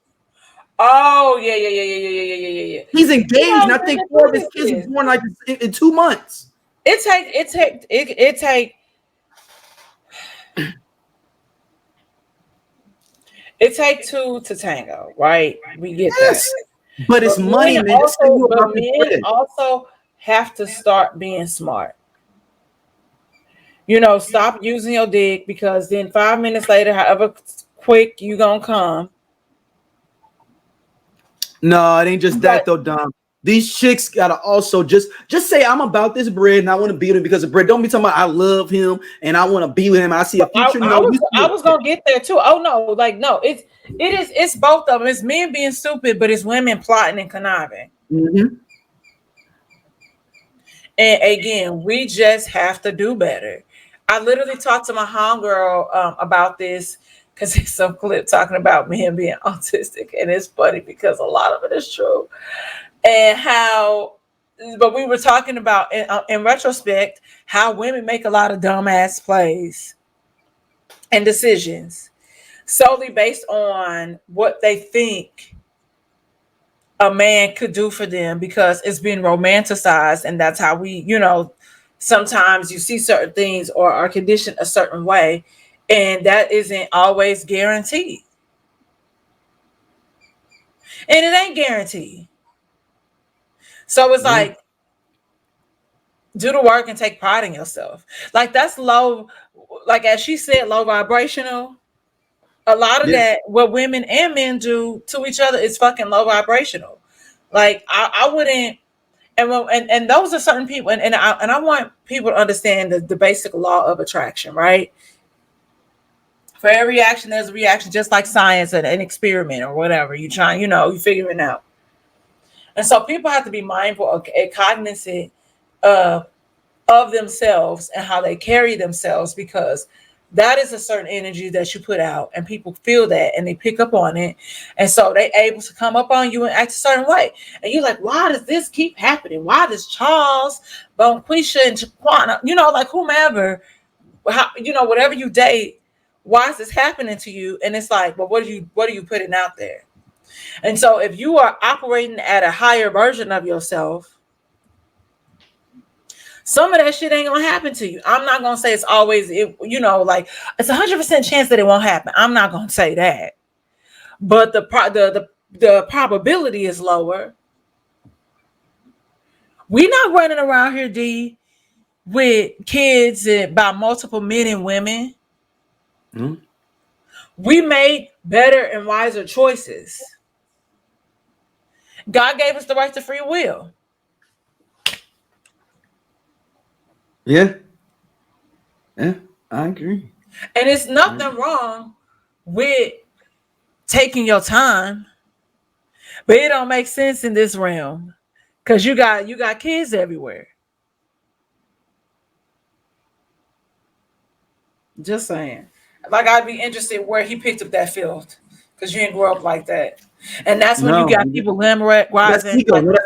Oh yeah. He's engaged, and I think 4 of his kids were born like in 2 months. It take 2 to tango, right? We get that. But it's money, man. Men also have to start being smart. You know, stop using your dick, because then 5 minutes later, however quick you gonna come. No, it ain't just that though, Dom. These chicks gotta also just say I'm about this bread and I want to be with him because of bread. Don't be talking about I love him and I want to be with him. I see a future. I was gonna get there too. Oh no, no, it's both of them. It's men being stupid, but it's women plotting and conniving. Mm-hmm. And again, we just have to do better. I literally talked to my homegirl about this because it's some clip talking about men being autistic, and it's funny because a lot of it is true. And but we were talking about in retrospect how women make a lot of dumbass plays and decisions solely based on what they think a man could do for them, because it's been romanticized, and that's how we, sometimes you see certain things or are conditioned a certain way, and that isn't always guaranteed. And it ain't guaranteed. So it's like, do the work and take pride in yourself. Like, that's low, like as she said, low vibrational. A lot of that, what women and men do to each other, is fucking low vibrational. Like, I wouldn't. And those are certain people, and I want people to understand the basic law of attraction, right? For every reaction, there's a reaction, just like science and an experiment or whatever. You trying, you figure it out. And so people have to be mindful and cognizant of themselves and how they carry themselves, because that is a certain energy that you put out, and people feel that and they pick up on it. And so they're able to come up on you and act a certain way. And you're like, why does this keep happening? Why does Charles, Bonquisha, and Jaquana, like whomever, whatever you date, why is this happening to you? And it's like, well, what are you putting out there? And so if you are operating at a higher version of yourself, some of that shit ain't gonna happen to you. I'm not gonna say it's always, like it's 100% chance that it won't happen. I'm not gonna say that, but the probability is lower. We're not running around here, D, with kids by multiple men and women. Mm-hmm. We made better and wiser choices. God gave us the right to free will. Yeah, I agree. And it's nothing wrong with taking your time, but it don't make sense in this realm because you got kids everywhere. Just saying. Like, I'd be interested where he picked up that field, because you didn't grow up like that. And that's when you got people glamorizing. That's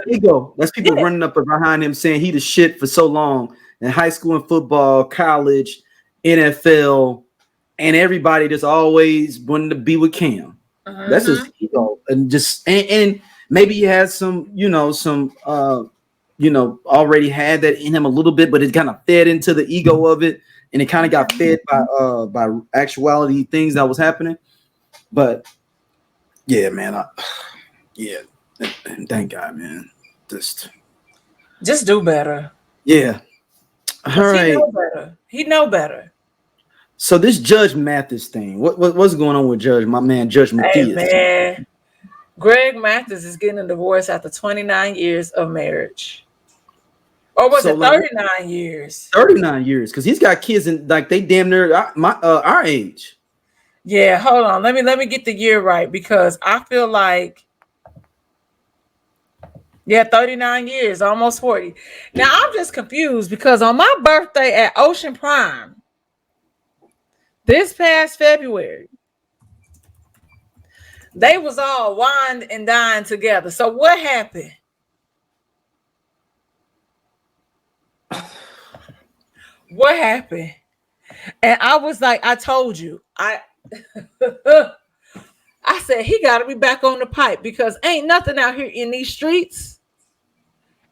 ego. That's people running up behind him saying he the shit for so long in high school and football, college, NFL, and everybody just always wanted to be with Cam. Uh-huh. That's his ego. And maybe he has some already had that in him a little bit, but it kind of fed into the ego of it. And it kind of got fed by actuality things that was happening. But yeah, man, thank God, man. Just do better. Yeah. All right. He know better. So this Judge Mathis thing, what's going on with Judge Mathis? Hey, man, Greg Mathis is getting a divorce after 29 years of marriage. Or was So it like 39 years? 39 years, because he's got kids and like they damn near our age. Yeah, hold on. Let me get the year right, because I feel like 39 years, almost 40. Now I'm just confused because on my birthday at Ocean Prime this past February, they was all wine and dine together. So what happened? What happened? And I was like, I told you, I said he got to be back on the pipe, because ain't nothing out here in these streets.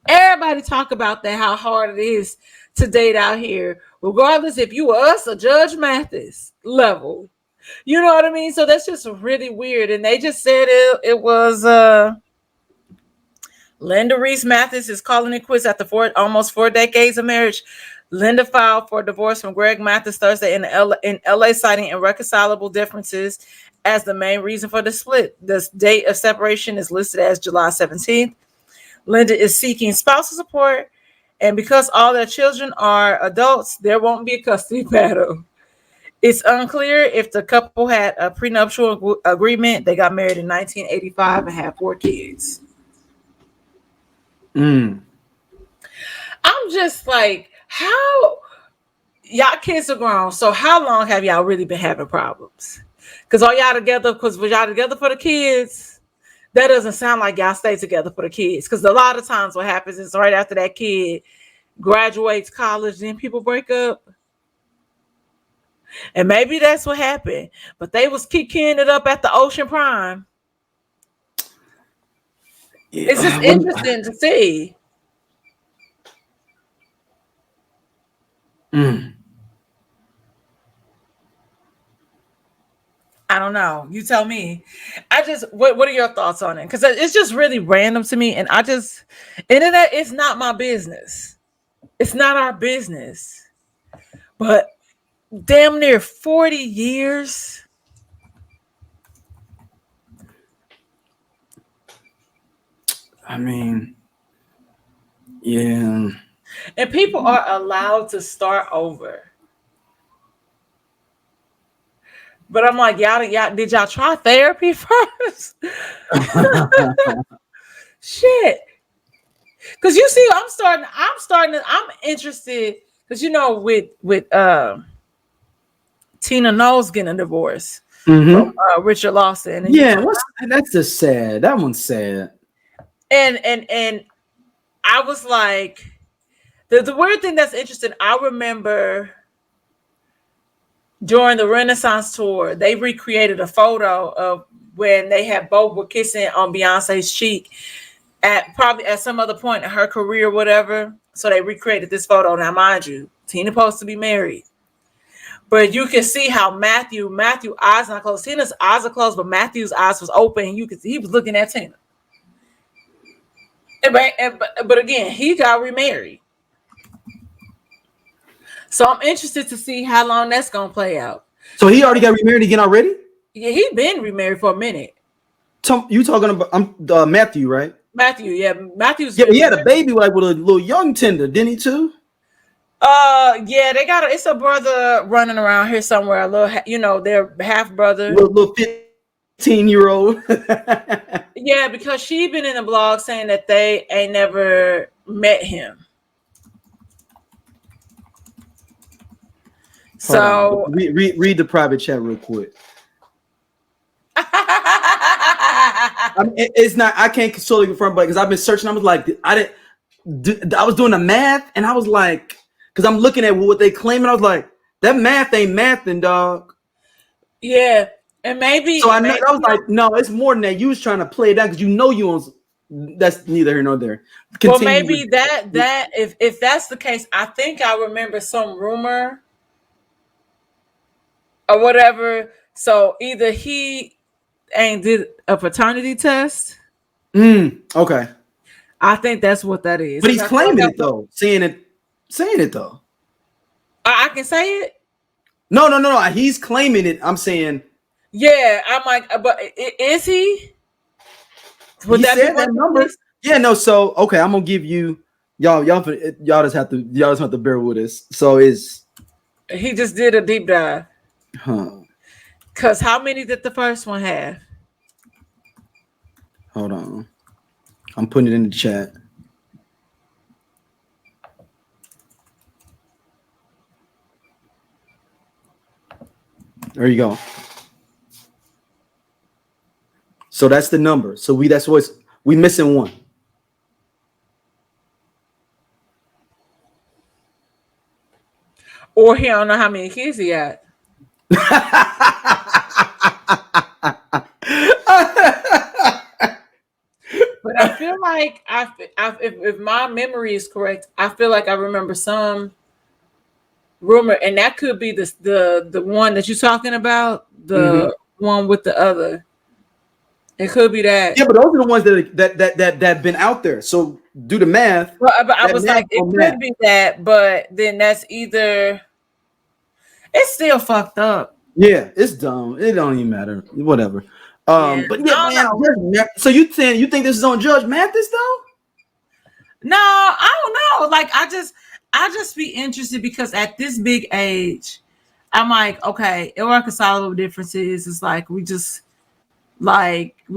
Everybody talk about that, how hard it is to date out here, regardless if you were us or Judge Mathis level. You know what I mean? So that's just really weird. And they just said it was Linda Reese Mathis is calling it quits after almost 4 decades of marriage. Linda filed for divorce from Greg Mathis Thursday in LA, citing irreconcilable differences as the main reason for the split. The date of separation is listed as July 17th. Linda is seeking spousal support, and because all their children are adults, there won't be a custody battle. It's unclear if the couple had a prenuptial agreement. They got married in 1985 and had 4 kids. I'm just like, how y'all kids are grown, so how long have y'all really been having problems? Because are y'all together? Because was y'all together for the kids? That doesn't sound like y'all stay together for the kids. Because a lot of times what happens is right after that kid graduates college, then people break up. And maybe that's what happened. But they was kicking it up at the Ocean Prime. Yeah. It's just interesting to see. I don't know. You tell me. What are your thoughts on it? Because it's just really random to me. And internet is not my business. It's not our business. But damn near 40 years. I mean, yeah. And people are allowed to start over. But I'm like, y'all, did y'all try therapy first? Shit. Because you see, I'm interested, because with Tina Knowles getting a divorce from Richard Lawson. And that's just sad. That one's sad. And I was like, the weird thing that's interesting, I remember during the Renaissance tour, they recreated a photo of when they had both were kissing on Beyonce's cheek at some other point in her career, whatever. So they recreated this photo. Now, mind you, Tina supposed to be married, but you can see how Matthew eyes not closed. Tina's eyes are closed, but Matthew's eyes was open. You could see he was looking at Tina. But again, he got remarried. So I'm interested to see how long that's gonna play out. So he already got remarried again already? Yeah, he been remarried for a minute. You talking about Matthew, right? Matthew, yeah, Matthew's. Yeah, he had a baby with a little young tender, didn't he too? Yeah, they got it's a brother running around here somewhere. A little, their half brother, little 15-year-old. Yeah, because she been in the blog saying that they ain't never met him. So read the private chat real quick. It's not. I can't solely confirm, but because I've been searching, I was like, I was doing the math, and I was like, because I'm looking at what they claim, and I was like, that math ain't mathing, dog. Yeah, and maybe. So I was like, no, it's more than that. You was trying to play it down because you know you on. That's neither here nor there. Well, maybe that if that's the case, I think I remember some rumor or whatever. So either he ain't did a paternity test. Okay. I think that's what that is. But he's claiming it though, saying it though. I can say it. No. He's claiming it. I'm saying. Yeah, I'm like, but is he? Would that be that number? Yeah, no. So okay, I'm gonna give you Y'all just have to bear with us. So he just did a deep dive. huh. Cause how many did the first one have? Hold on. I'm putting it in the chat. There you go. So that's the number. So we missing one. Or he don't know how many kids he got. But I feel like if my memory is correct, I feel like I remember some rumor, and that could be the one that you're talking about, the one with the other. It could be that. Yeah, but those are the ones that been out there. So do the math. Well, but I was like, it could be that, but then that's either. It's still fucked up. Yeah, it's dumb. It don't even matter. Whatever. Yeah. But yeah, man. So you think this is on Judge Mathis though? No, I don't know. Like I just be interested because at this big age, I'm like, okay, irreconcilable differences. It's like we're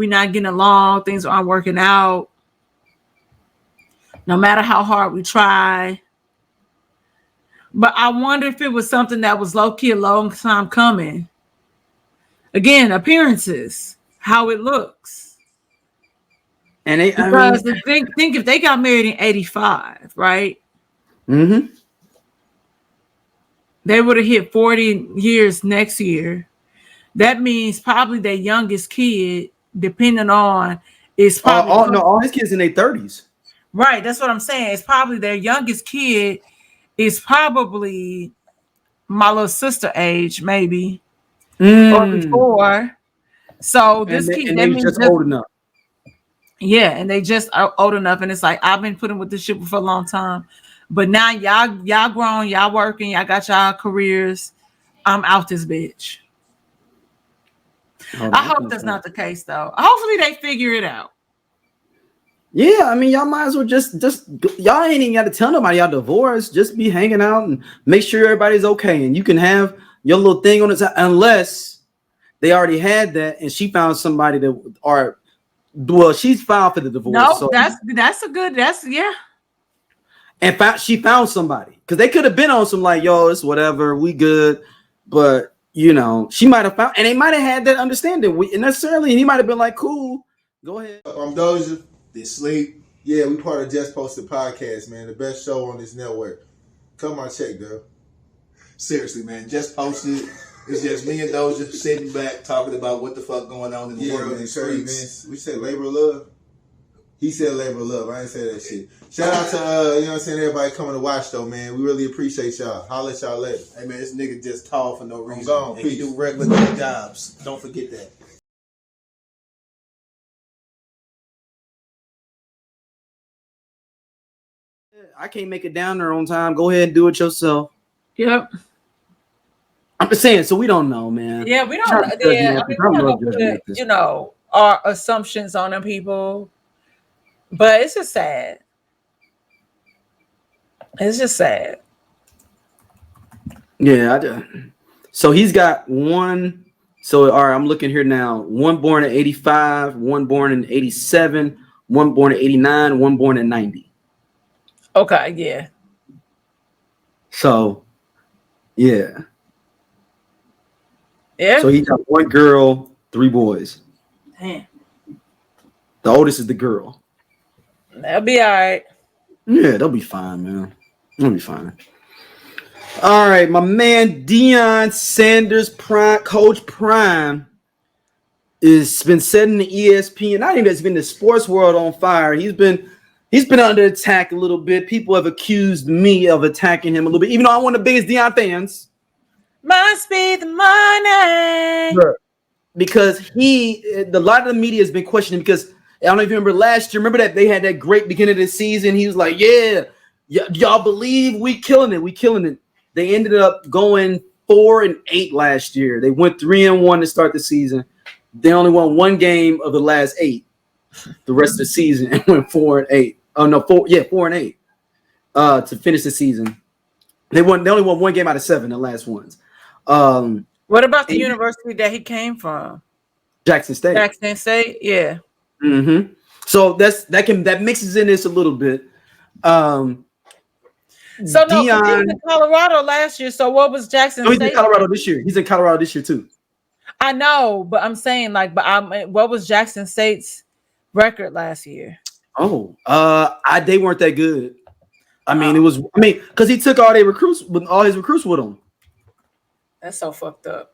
not getting along. Things aren't working out. No matter how hard we try. But I wonder if it was something that was low-key a long time coming. Again, appearances, how it looks. And think if they got married in 85, right? Mm-hmm. They would have hit 40 years next year. That means probably their youngest kid, depending on, is probably all his kids in their 30s. Right, that's what I'm saying. It's probably their youngest kid is probably my little sister age, maybe, or before. So this kid, they just old enough. Yeah, and they just are old enough, and it's like I've been putting with this shit for a long time, but now y'all grown, y'all working, y'all got y'all careers. I'm out this bitch. I hope that's not the case, though. Hopefully they figure it out. Yeah, I mean, y'all might as well just y'all ain't even got to tell nobody y'all divorced. Just be hanging out and make sure everybody's okay, and you can have your little thing on the side, unless they already had that and she found somebody she's filed for the divorce. No, so, and she found somebody because they could have been on some like, yo, it's whatever, we good, but she might have found, and they might have had that understanding. He might have been like, cool, go ahead. I'm Doja. They sleep. Yeah, we part of Just Posted Podcast, man. The best show on this network. Come on, check, girl. Seriously, man. Just Posted. It's just me and Doja sitting back talking about what the fuck going on in the world and the streets. We said labor of love. He said labor of love. I ain't say that shit. Shout out to everybody coming to watch though, man. We really appreciate y'all. Holla at y'all later. Hey man, this nigga just tall for no reason. I'm gone. And he do regular jobs. Don't forget that. I can't make it down there on time. Go ahead and do it yourself. Yep. I'm just saying, so we don't know, man. Yeah, we don't know. Yeah, I mean, we're not gonna put, our assumptions on them people. But it's just sad. It's just sad. Yeah, so he's got one. So all right, I'm looking here now. One born in 85, one born in 87, one born in 89, one born in 90. Okay, yeah. So, yeah. Yeah. So he got one girl, 3 boys. Damn. The oldest is the girl. That'll be all right. Yeah, they'll be fine, man. They'll be fine. All right, my man Deion Sanders, Coach Prime, has been setting the ESPN. I think that's been the sports world on fire. He's been under attack a little bit. People have accused me of attacking him a little bit, even though I'm one of the biggest Deion fans. Must be the money. Sure. Because a lot of the media has been questioning because I don't know if you remember last year. Remember that they had that great beginning of the season. He was like, y'all believe we killing it. They ended up going 4-8 last year. They went 3-1 to start the season. They only won 1 game of the last 8 the rest of the season and went 4-8. Oh no, 4-8. to finish the season. They only won 1 game out of 7, the last ones. What about the university that he came from? Jackson State. Jackson State, yeah. Mm-hmm. So that mixes in this a little bit. So no, he was in Colorado last year. So what was Jackson State? He's in Colorado this year. He's in Colorado this year too. I know, but I'm saying what was Jackson State's record last year? Oh, they weren't that good. Because he took all his recruits with him. That's so fucked up.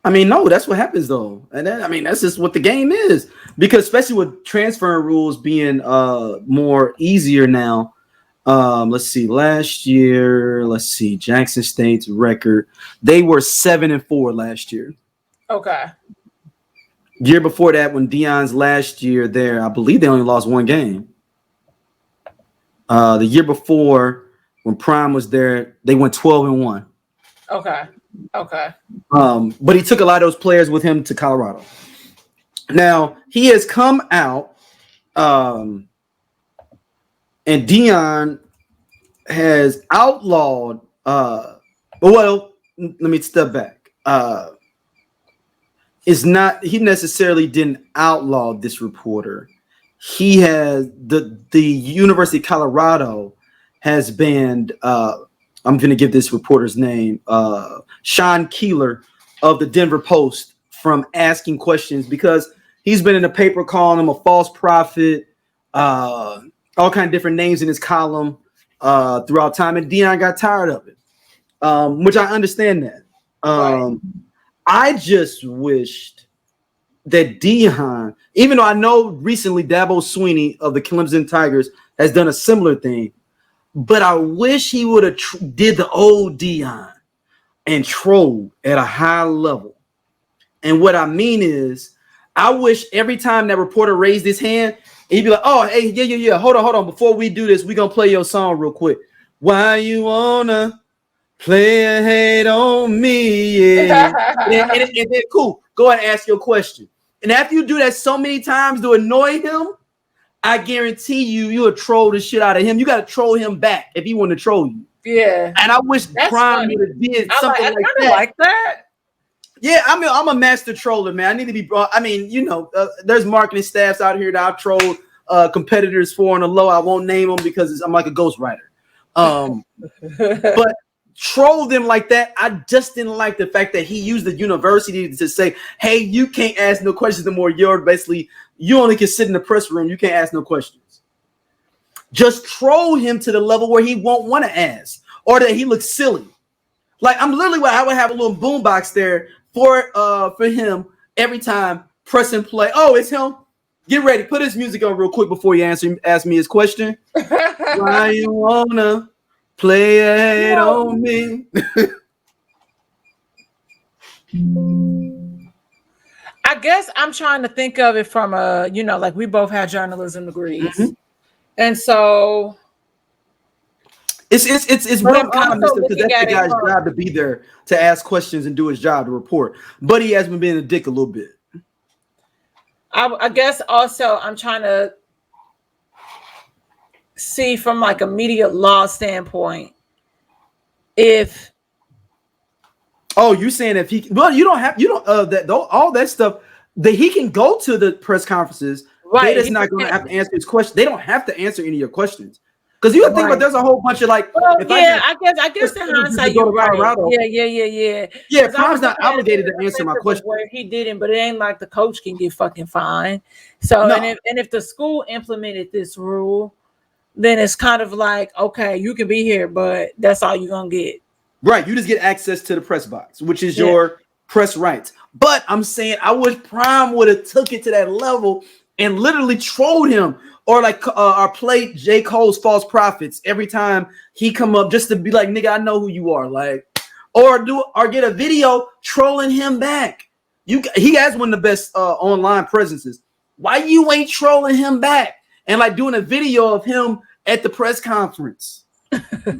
No, that's what happens though, and then that's just what the game is. Because especially with transfer rules being more easier now. Let's see. Last year, Jackson State's record. They were 7-4 last year. Okay. Year before that, when Deion's last year there, I believe they only lost 1 game. The year before, when Prime was there, they went 12-1. Okay. But he took a lot of those players with him to Colorado. Now he has come out, and Deion has outlawed. Let me step back. He necessarily didn't outlaw this reporter. He has the University of Colorado has banned. I'm going to give this reporter's name, Sean Keeler of the Denver Post, from asking questions because he's been in the paper calling him a false prophet, all kind of different names in his column throughout time, and Deion got tired of it, which I understand that. Right. I just wished that Deion, even though I know recently Dabo Swinney of the Clemson Tigers has done a similar thing, but I wish he would have did the old Deion and trolled at a high level. And what I mean is, I wish every time that reporter raised his hand, he'd be like, "Oh, hey, yeah. Hold on. Before we do this, we're gonna play your song real quick. Why you wanna play a hate on me?" Yeah. and then cool. Go ahead and ask your question. And after you do that so many times to annoy him, I guarantee you'll troll the shit out of him. You got to troll him back if he want to troll you. Yeah. And I wish Prime would have did something like that. Like that. Yeah, I'm a master troller, man. I need to be brought. There's marketing staffs out here that I've trolled competitors for on the low. I won't name them because I'm like a ghostwriter. But troll them like that. I just didn't like the fact that he used the university to say, "Hey, you can't ask no questions anymore. You only can sit in the press room. You can't ask no questions." Just troll him to the level where he won't want to ask or that he looks silly. Like I would have a little boombox there for him every time, press and play. Oh, it's him. Get ready. Put his music on real quick before you ask me his question. Why you wanna play a hate on me? I guess I'm trying to think of it from like we both had journalism degrees, mm-hmm. And so it's real kind of messed up because that's the guy's job to be there to ask questions and do his job to report. But he has been being a dick a little bit. I guess also I'm trying to see from like a media law standpoint if you're saying if he all that stuff that he can go to the press conferences, right? They're just not going to have to answer his question. They don't have to answer any of your questions because you think about there's a whole bunch of like. Well, I guess in hindsight you're right. Yeah. Yeah, Prime's not obligated to answer my question. Where he didn't, but it ain't like the coach can get fucking fined. So no. and if the school implemented this rule, then it's kind of like, okay, you can be here, but that's all you're gonna get. Right, you just get access to the press box, which is your press rights. But I'm saying I wish Prime would have took it to that level and literally trolled him, or like played J. Cole's False Prophets every time he come up, just to be like, "Nigga, I know who you are," like, or get a video trolling him back. He has one of the best online presences. Why you ain't trolling him back and like doing a video of him at the press conference?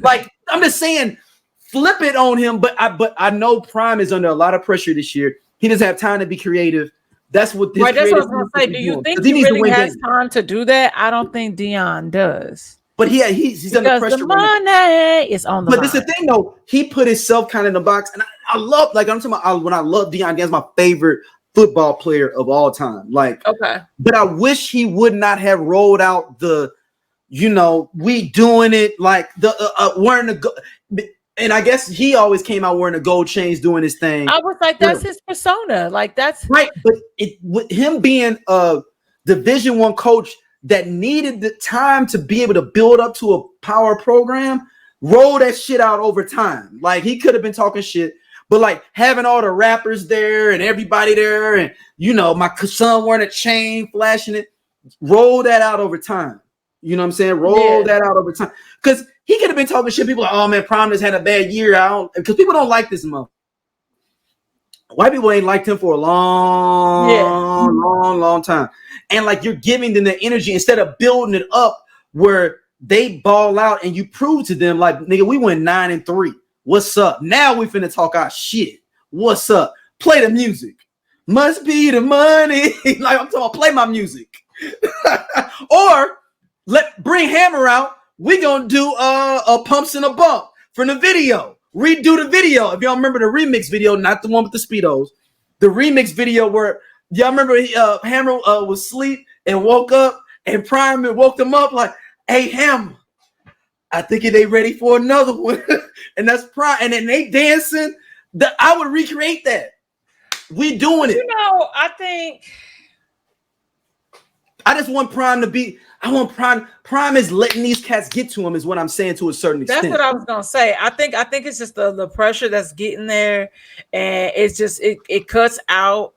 Like, I'm just saying, flip it on him. But I know Prime is under a lot of pressure this year. He doesn't have time to be creative. That's what this. Right, that's what I was gonna say. Do you think he really has time to do that? I don't think Deion does. But he's under Because pressure the right now. money is on the But line. this is the thing, though. He put himself kind of in the box, and I love, like I'm talking about, when I love Deion. Deion my favorite football player of all time. Like, Okay. But I wish he would not have rolled out the, we doing it like the wearing the. And I guess he always came out wearing the gold chains, doing his thing. I was like, that's his persona. Like that's right. But with him being a Division I coach that needed the time to be able to build up to a power program, roll that shit out over time. Like he could have been talking shit, but like having all the rappers there and everybody there, and my son wearing a chain, flashing it, roll that out over time. You know what I'm saying? Roll that out over time. Because he could have been talking shit. People are like, oh man, Prime has had a bad year. Because people don't like this month. White people ain't liked him for a long time. And like you're giving them the energy instead of building it up where they ball out and you prove to them, like, nigga, we went 9-3. What's up? Now we finna talk our shit. What's up? Play the music. Must be the money. Like I'm talking about, play my music. Or bring Hammer out. We gonna do a pumps and a bump from the video. Redo the video. If y'all remember the remix video, not the one with the Speedos, the remix video where y'all remember Hammer was asleep and woke up and Prime woke them up like, hey Hammer, I think they ready for another one. And that's Prime. And then they dancing. I would recreate that. We doing it. I just want Prime to be. I want Prime. Prime is letting these cats get to him, is what I'm saying to a certain extent. That's what I was gonna say. I think it's just the pressure that's getting there, and it's just it cuts out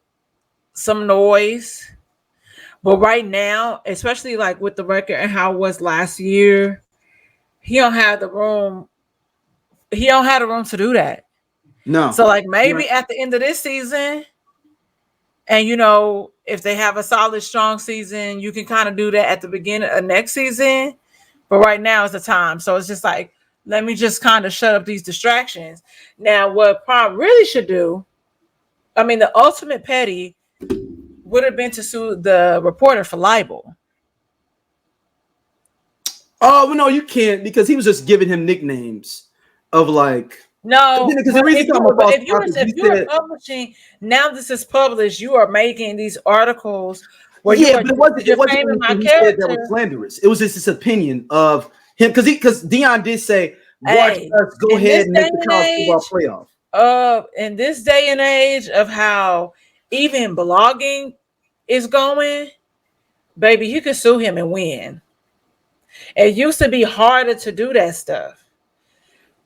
some noise. But right now, especially like with the record and how it was last year, he don't have the room. He don't have the room to do that. No. So like maybe at the end of this season, and if they have a solid, strong season, you can kind of do that at the beginning of next season. But right now is the time. So it's just like, let me just kind of shut up these distractions. Now, what Prime really should do, I mean, the ultimate petty would have been to sue the reporter for libel. Oh, well, no, you can't, because he was just giving him nicknames of like. No, because the reason if you are publishing, now this is published, you are making these articles where but it wasn't my character. That was slanderous. It was just this opinion of him, because Deion did say, watch us go ahead and make the college football playoff. In this day and age of how even blogging is going, baby, you could sue him and win. It used to be harder to do that stuff.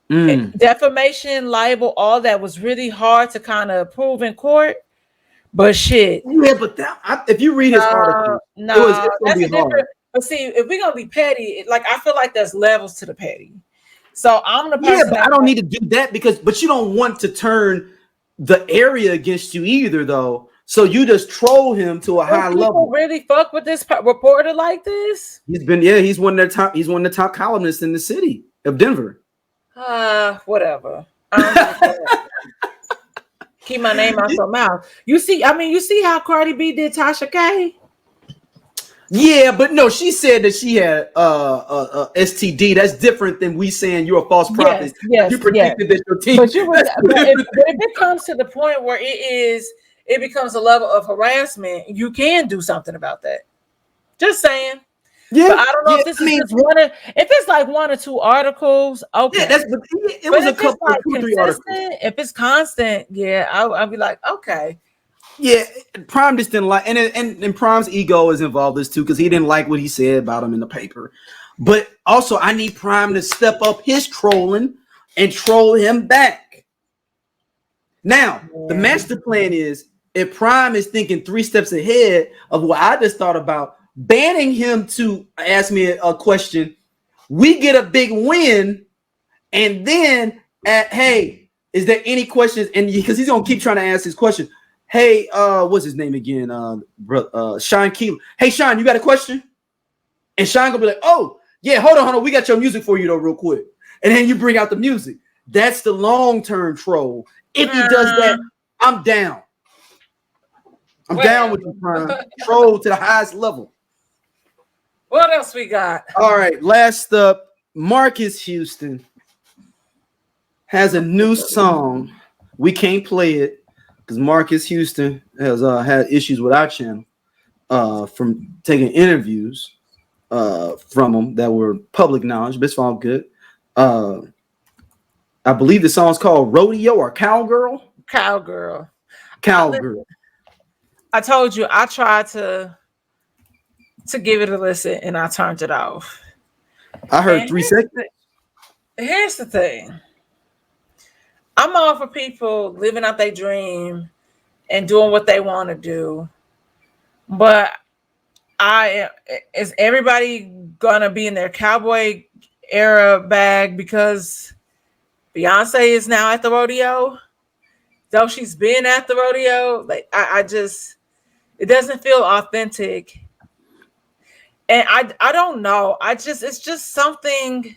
Defamation, libel, all that was really hard to kind of prove in court. But shit. Yeah, but if you read his article, it's gonna be hard. But see, if we're gonna be petty, like I feel like there's levels to the petty. So I'm the person. Yeah, but I don't need to do that but you don't want to turn the area against you either, though. So you just troll him to a high level. People really fuck with this reporter like this? He's one of the top columnists in the city of Denver. Whatever. Keep my name out your mouth. You see how Cardi B did Tasha K? Yeah, but no, she said that she had STD. That's different than we saying you're a false prophet. Yes, you predicted that your team. But if it comes to the point where it becomes a level of harassment, you can do something about that. Just saying. Yeah, but I don't know if this is just if it's like 1 or 2 articles. Okay, yeah, it was a couple of 2-3 articles. If it's constant, yeah, I'll be like, okay. Yeah, Prime just didn't like, and Prime's ego is involved in this too, because he didn't like what he said about him in the paper. But also, I need Prime to step up his trolling and troll him back. Now, the master plan is, if Prime is thinking 3 steps ahead of what I just thought about, banning him to ask me a question, we get a big win, and then hey, is there any questions? And because he's gonna keep trying to ask his question. Hey, what's his name again? Sean Keeler. Hey, Sean, you got a question? And Sean gonna be like, oh yeah, hold on, we got your music for you though, real quick. And then you bring out the music. That's the long-term troll. If he does that, I'm down. I'm down with you, Prime. Troll to the highest level. What else we got? All right, last up, Marques Houston has a new song. We can't play it because Marques Houston has had issues with our channel from taking interviews from him that were public knowledge, but it's all good. I believe the song's called Rodeo or Cowgirl. Cowgirl. Cowgirl. I told you I tried to give it a listen and I turned it off. I heard 3 seconds. Here's the thing. I'm all for people living out their dream and doing what they want to do. But is everybody gonna be in their cowboy era bag because Beyonce is now at the rodeo? Though she's been at the rodeo, like I just, it doesn't feel authentic. And I don't know. It's just something.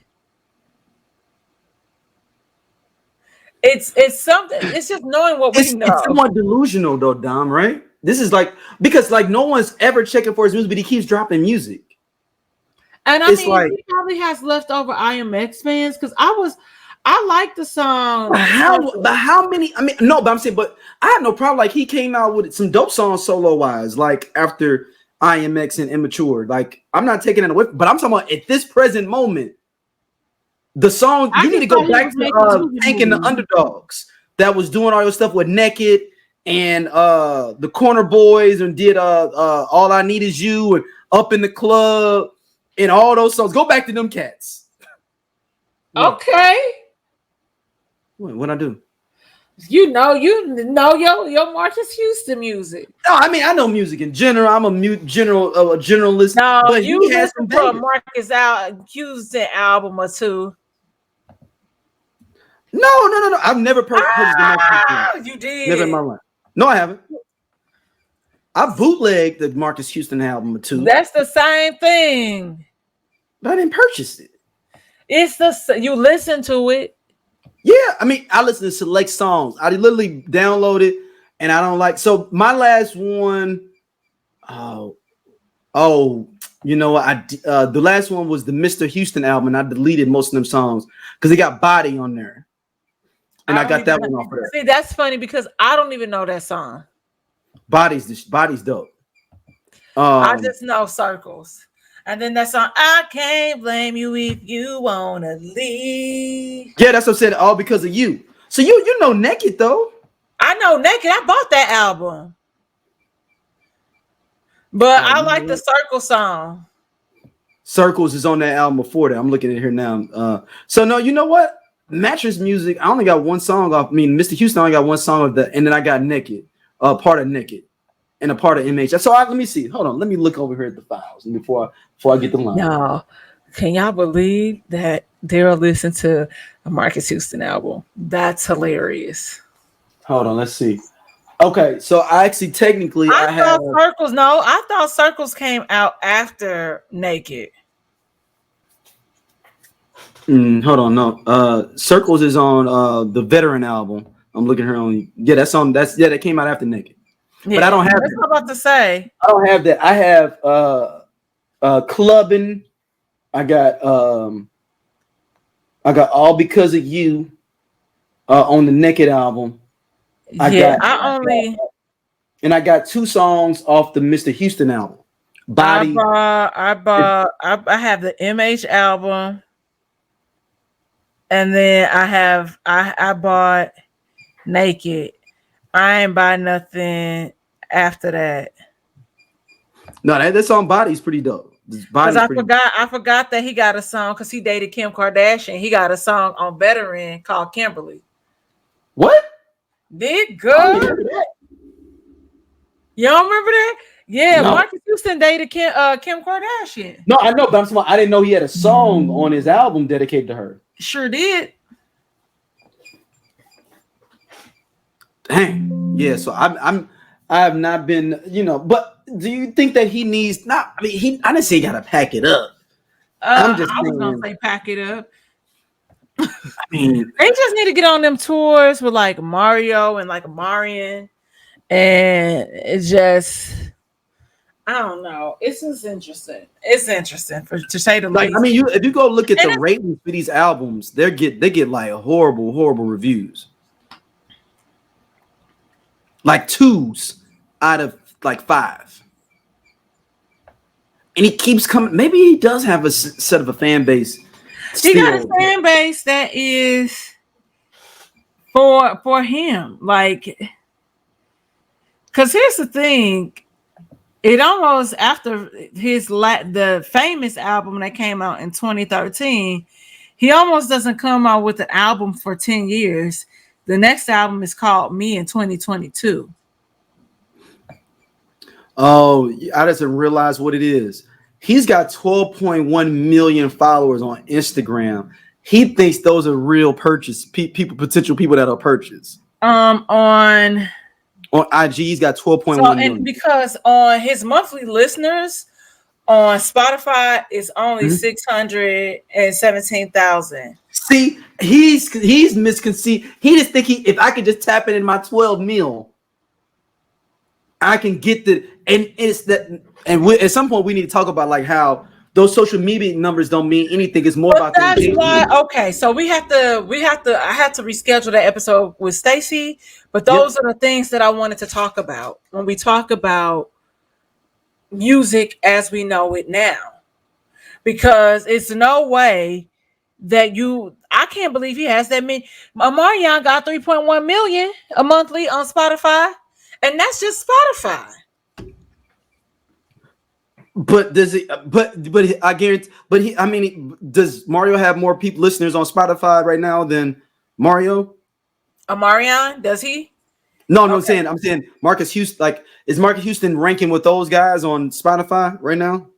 It's something. It's just knowing what we know. It's somewhat delusional though, Dom, right? This is like, because like no one's ever checking for his music, but he keeps dropping music. And I mean, like, he probably has leftover IMX fans because I like the song. But how many? I mean, no, but I'm saying, but I have no problem. Like he came out with some dope songs solo wise, like after IMX and Immature. Like I'm not taking it away, but I'm talking about at this present moment. The song you need to go back to Thanking the Underdogs that was doing all your stuff with Naked and the Corner Boys and did All I Need Is You and Up in the Club and all those songs. Go back to them cats. Okay. What I do? You know your Marques Houston music. No, I mean I know music in general. I'm a generalist. No, but you listen to a Marques Houston album or two. No. I've never purchased the you did. Never in my life. No, I haven't. I bootlegged the Marques Houston album or two. That's the same thing. But I didn't purchase it. It's you listen to it. Yeah, I mean, I listen to select songs. I literally download it, and I don't like. So my last one, you know, the last one was the Mr. Houston album, and I deleted most of them songs because they got Body on there, and I got that one off of there. See, that's funny because I don't even know that song. Body's dope. I just know Circles. And then that song, I can't blame you if you wanna leave. Yeah, that's what I said. All because of you. So you know Naked though. I know Naked. I bought that album, but I like the Circle song. Circles is on that album before that. I'm looking at it here now. So no, you know what? Mattress Music. I only got one song off. I mean, Mr. Houston only got one song of that, and then I got Naked, part of Naked, and a part of MH. So let me see. Hold on. Let me look over here at the files before I get the line. No, can y'all believe that Daryl listened to a Marques Houston album? That's hilarious. Hold on. Let's see. Okay, so I actually technically I had Circles. No, I thought Circles came out after Naked. Hold on. No, Circles is on the Veteran album. I'm looking here on. Yeah, that's on. That came out after Naked. Yeah, but I don't have. That's what I'm about to say. I don't have that. I have Clubbing. I got All Because of You on the Naked album. I got two songs off the Mr. Houston album. Body. I have the MH album, and then I bought Naked. I ain't buy nothing after that. No, that song Body's pretty dope. Because I forgot that he got a song because he dated Kim Kardashian. He got a song on Veteran called Kimberly. What? Did good? You don't remember that? Yeah, no. Marques Houston dated Kim Kardashian. No, I know, but I didn't know he had a song on his album dedicated to her. Sure did. Dang. Yeah, so I have not been, but do you think that he needs I didn't say he gotta pack it up. I was gonna say pack it up. I mean, they just need to get on them tours with like Mario and like Marion, and it's just I don't know. It's just interesting. It's interesting to say the Like, least. I mean, if you go look at And the ratings for these albums, they get like horrible reviews. Like 2s out of like 5. And he keeps coming. Maybe he does have a set of a fan base. He got a fan base that is for him. Like, because here's the thing. It almost after the famous album that came out in 2013, he almost doesn't come out with an album for 10 years. The next album is called Me in 2022. Oh, I didn't realize what it is. He's got 12.1 million followers on Instagram. He thinks those are real potential people that'll purchase. On IG, he's got 12.1 million. And because on his monthly listeners on Spotify is only 617,000. See, he's misconceived. He just think if I could just tap it in my 12 mil, I can get and it's that. And at some point we need to talk about like how those social media numbers don't mean anything. It's more about that's why. Okay, so we have to. I had to reschedule that episode with Stacy, but those are the things that I wanted to talk about when we talk about music as we know it now, because it's no way that I can't believe he has that many. Omarion got 3.1 million a monthly on Spotify, and that's just Spotify. But does it? But I guarantee. But does Mario have more listeners on Spotify right now than Mario? Omarion, does he? No, I'm saying Marques Houston. Like, is Marques Houston ranking with those guys on Spotify right now?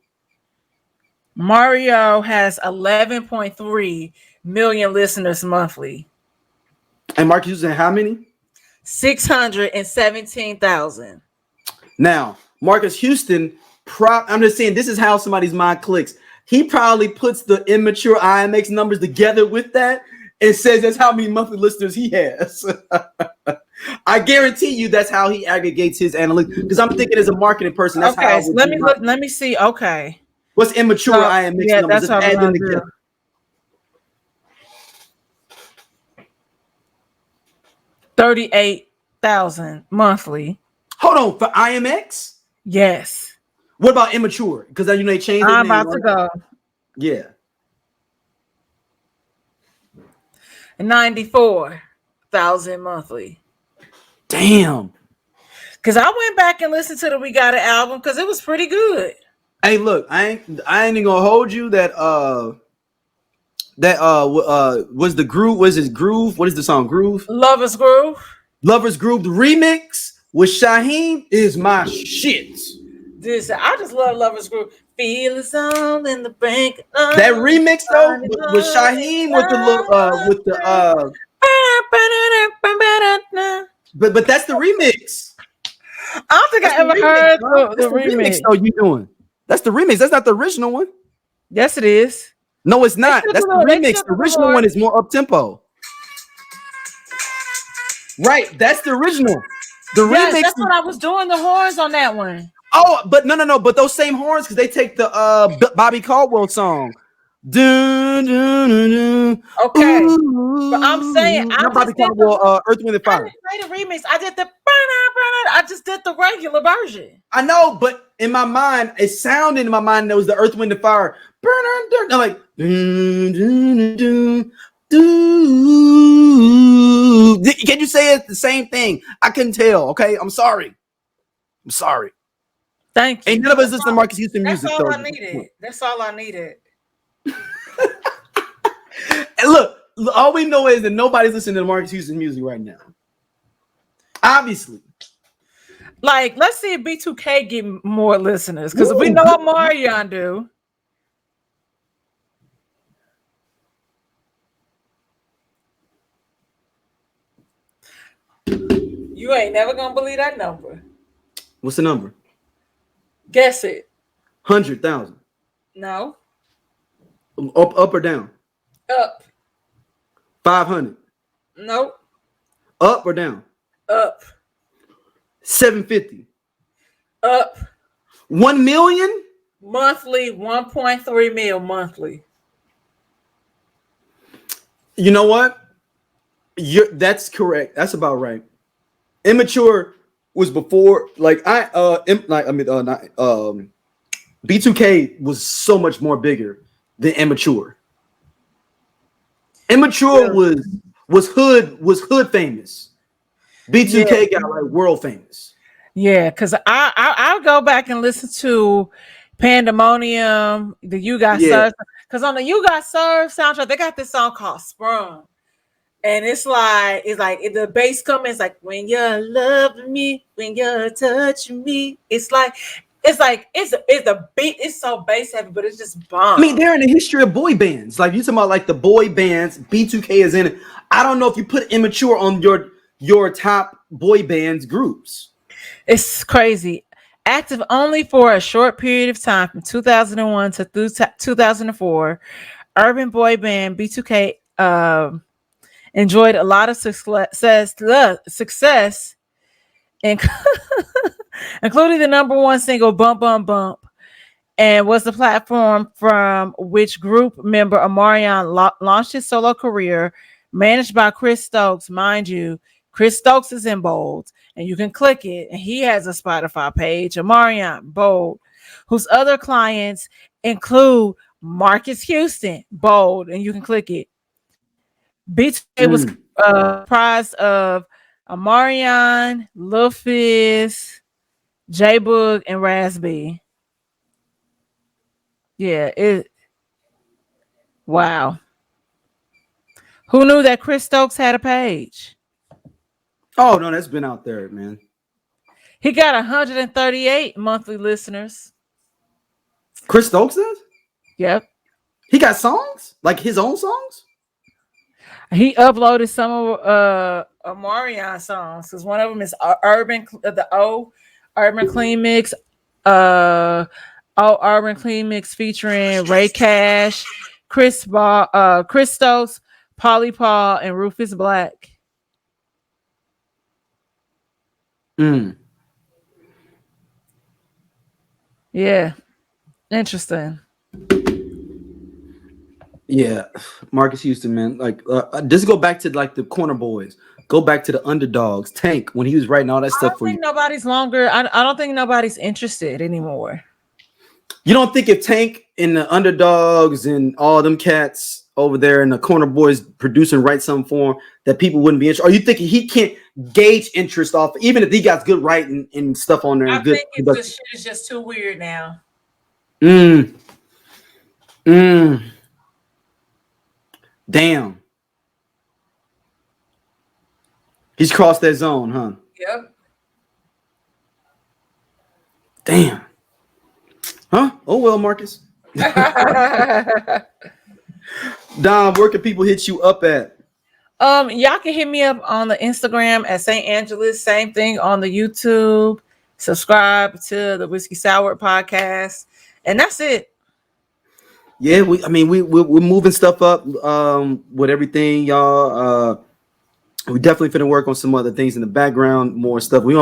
Mario has 11.3 million listeners monthly. And Marques Houston, how many? 617,000. Now, Marques Houston. I'm just saying, this is how somebody's mind clicks. He probably puts the immature IMX numbers together with that and says that's how many monthly listeners he has. I guarantee you that's how he aggregates his analytics. Because I'm thinking as a marketing person, that's how. So let me see. Okay. What's immature IMX numbers? That's what I'm gonna do. 38,000 monthly. Hold on, for IMX? Yes. What about immature? Because they changed. I'm about to go. Yeah. 94,000 monthly. Damn. Because I went back and listened to the We Got It album because it was pretty good. Hey, look, I ain't gonna hold you that was the groove? Was his groove? What is the song? Groove? Lover's Groove. Lover's Groove. The remix with Shyheim is my shit. I just love Lover's Groove. Feel the sound in the bank. That remix though with Shyheim but that's the remix. I don't think I ever heard the remix. Oh, you doing? That's the remix. That's not the original one. Yes, it is. No, it's not. That's the remix. The original one is more up tempo. Right, that's the original. The remix. That's what I was doing. The horns on that one. Oh, but no. But those same horns, because they take the Bobby Caldwell song. Dun, dun, dun, dun. Okay, ooh, but I'm saying Bobby Caldwell, Earth, Wind, and Fire. I didn't play the remix. I did the. I just did the regular version. I know, but in my mind, it sounded in my mind that was the Earth, Wind, and Fire. I'm like, dun, dun, dun, dun. Can you say it the same thing? I couldn't tell. Okay, I'm sorry. Thank you. Ain't none of us listen to Marques Houston music. That's all I needed. That's all I needed. And look, all we know is that nobody's listening to Marques Houston music right now. Obviously. Like, let's see if B2K get more listeners, because we know what Marion do. You ain't never gonna believe that number. What's the number? Guess it. 100,000. No. Up or down? Up. 500. Nope. Up or down? Up. 750. Up. 1 million monthly, 1.3 mil monthly. You know what? That's correct. That's about right. Immature was before, like B2K was so much more bigger than Immature. Immature was hood famous. B2K got like world famous. Yeah, because I'll go back and listen to Pandemonium, the You Got Served. Because on the You Got Served soundtrack, they got this song called Sprung. And it's like the bass comes, it's like when you're loving me, when you're touching me. It's the beat, it's so bass heavy, but it's just bomb. I mean, they're in the history of boy bands. Like you talking about like the boy bands, B2K is in it. I don't know if you put Immature on your top boy bands groups. It's crazy. Active only for a short period of time from 2001 to through 2004, urban boy band B2K enjoyed a lot of success including the number one single Bump Bump Bump, and was the platform from which group member Omarion launched his solo career, managed by Chris Stokes. Mind you, Chris Stokes is in bold, and you can click it, and he has a Spotify page, Omarion, bold, whose other clients include Marques Houston, bold, and you can click it. B2K was comprised of Omarion, Lil Fizz, J Boog, and Raz-B. Yeah, wow. Who knew that Chris Stokes had a page? Oh no, that's been out there, man. He got 138 monthly listeners. Chris Stokes does? Yep. He got songs? Like his own songs? He uploaded some of Omarion songs because one of them is Urban Clean Mix, Urban Clean Mix featuring Ray Cash, Chris Stokes, Polly Paul, and Rufus Black. Yeah, interesting. Yeah, Marques Houston, man. Like, just go back to like the Corner Boys. Go back to the Underdogs. Tank when he was writing all that stuff for you. Nobody's longer. I don't think nobody's interested anymore. You don't think if Tank and the Underdogs and all them cats over there and the Corner Boys produce and write something for him that people wouldn't be interested? Are you thinking he can't gauge interest off, even if he got good writing and stuff on there? I think the shit is just too weird now. Damn. He's crossed that zone, huh? Yep. Damn. Huh? Oh well, Marcus. Dom, where can people hit you up at? Y'all can hit me up on the Instagram at St. Angeles. Same thing on the YouTube. Subscribe to the Whiskey Sour podcast, and that's it. Yeah, we're moving stuff up with everything, y'all. We definitely finna work on some other things in the background, more stuff. We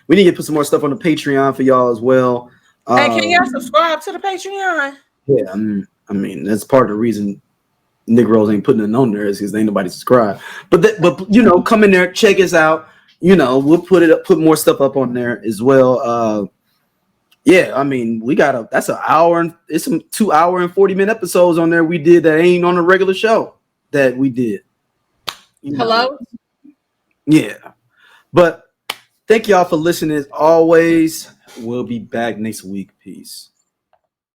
need to put some more stuff on the Patreon for y'all as well. Hey, can y'all subscribe to the Patreon? Yeah, I mean that's part of the reason Negroes ain't putting it on there is because ain't nobody subscribe. But you know, come in there, check us out. You know, we'll put more stuff up on there as well. Yeah, I mean, that's an hour and it's some 2 hour and 40-minute episodes on there we did that ain't on a regular show that we did. Hello? Yeah. But thank y'all for listening as always. We'll be back next week. Peace.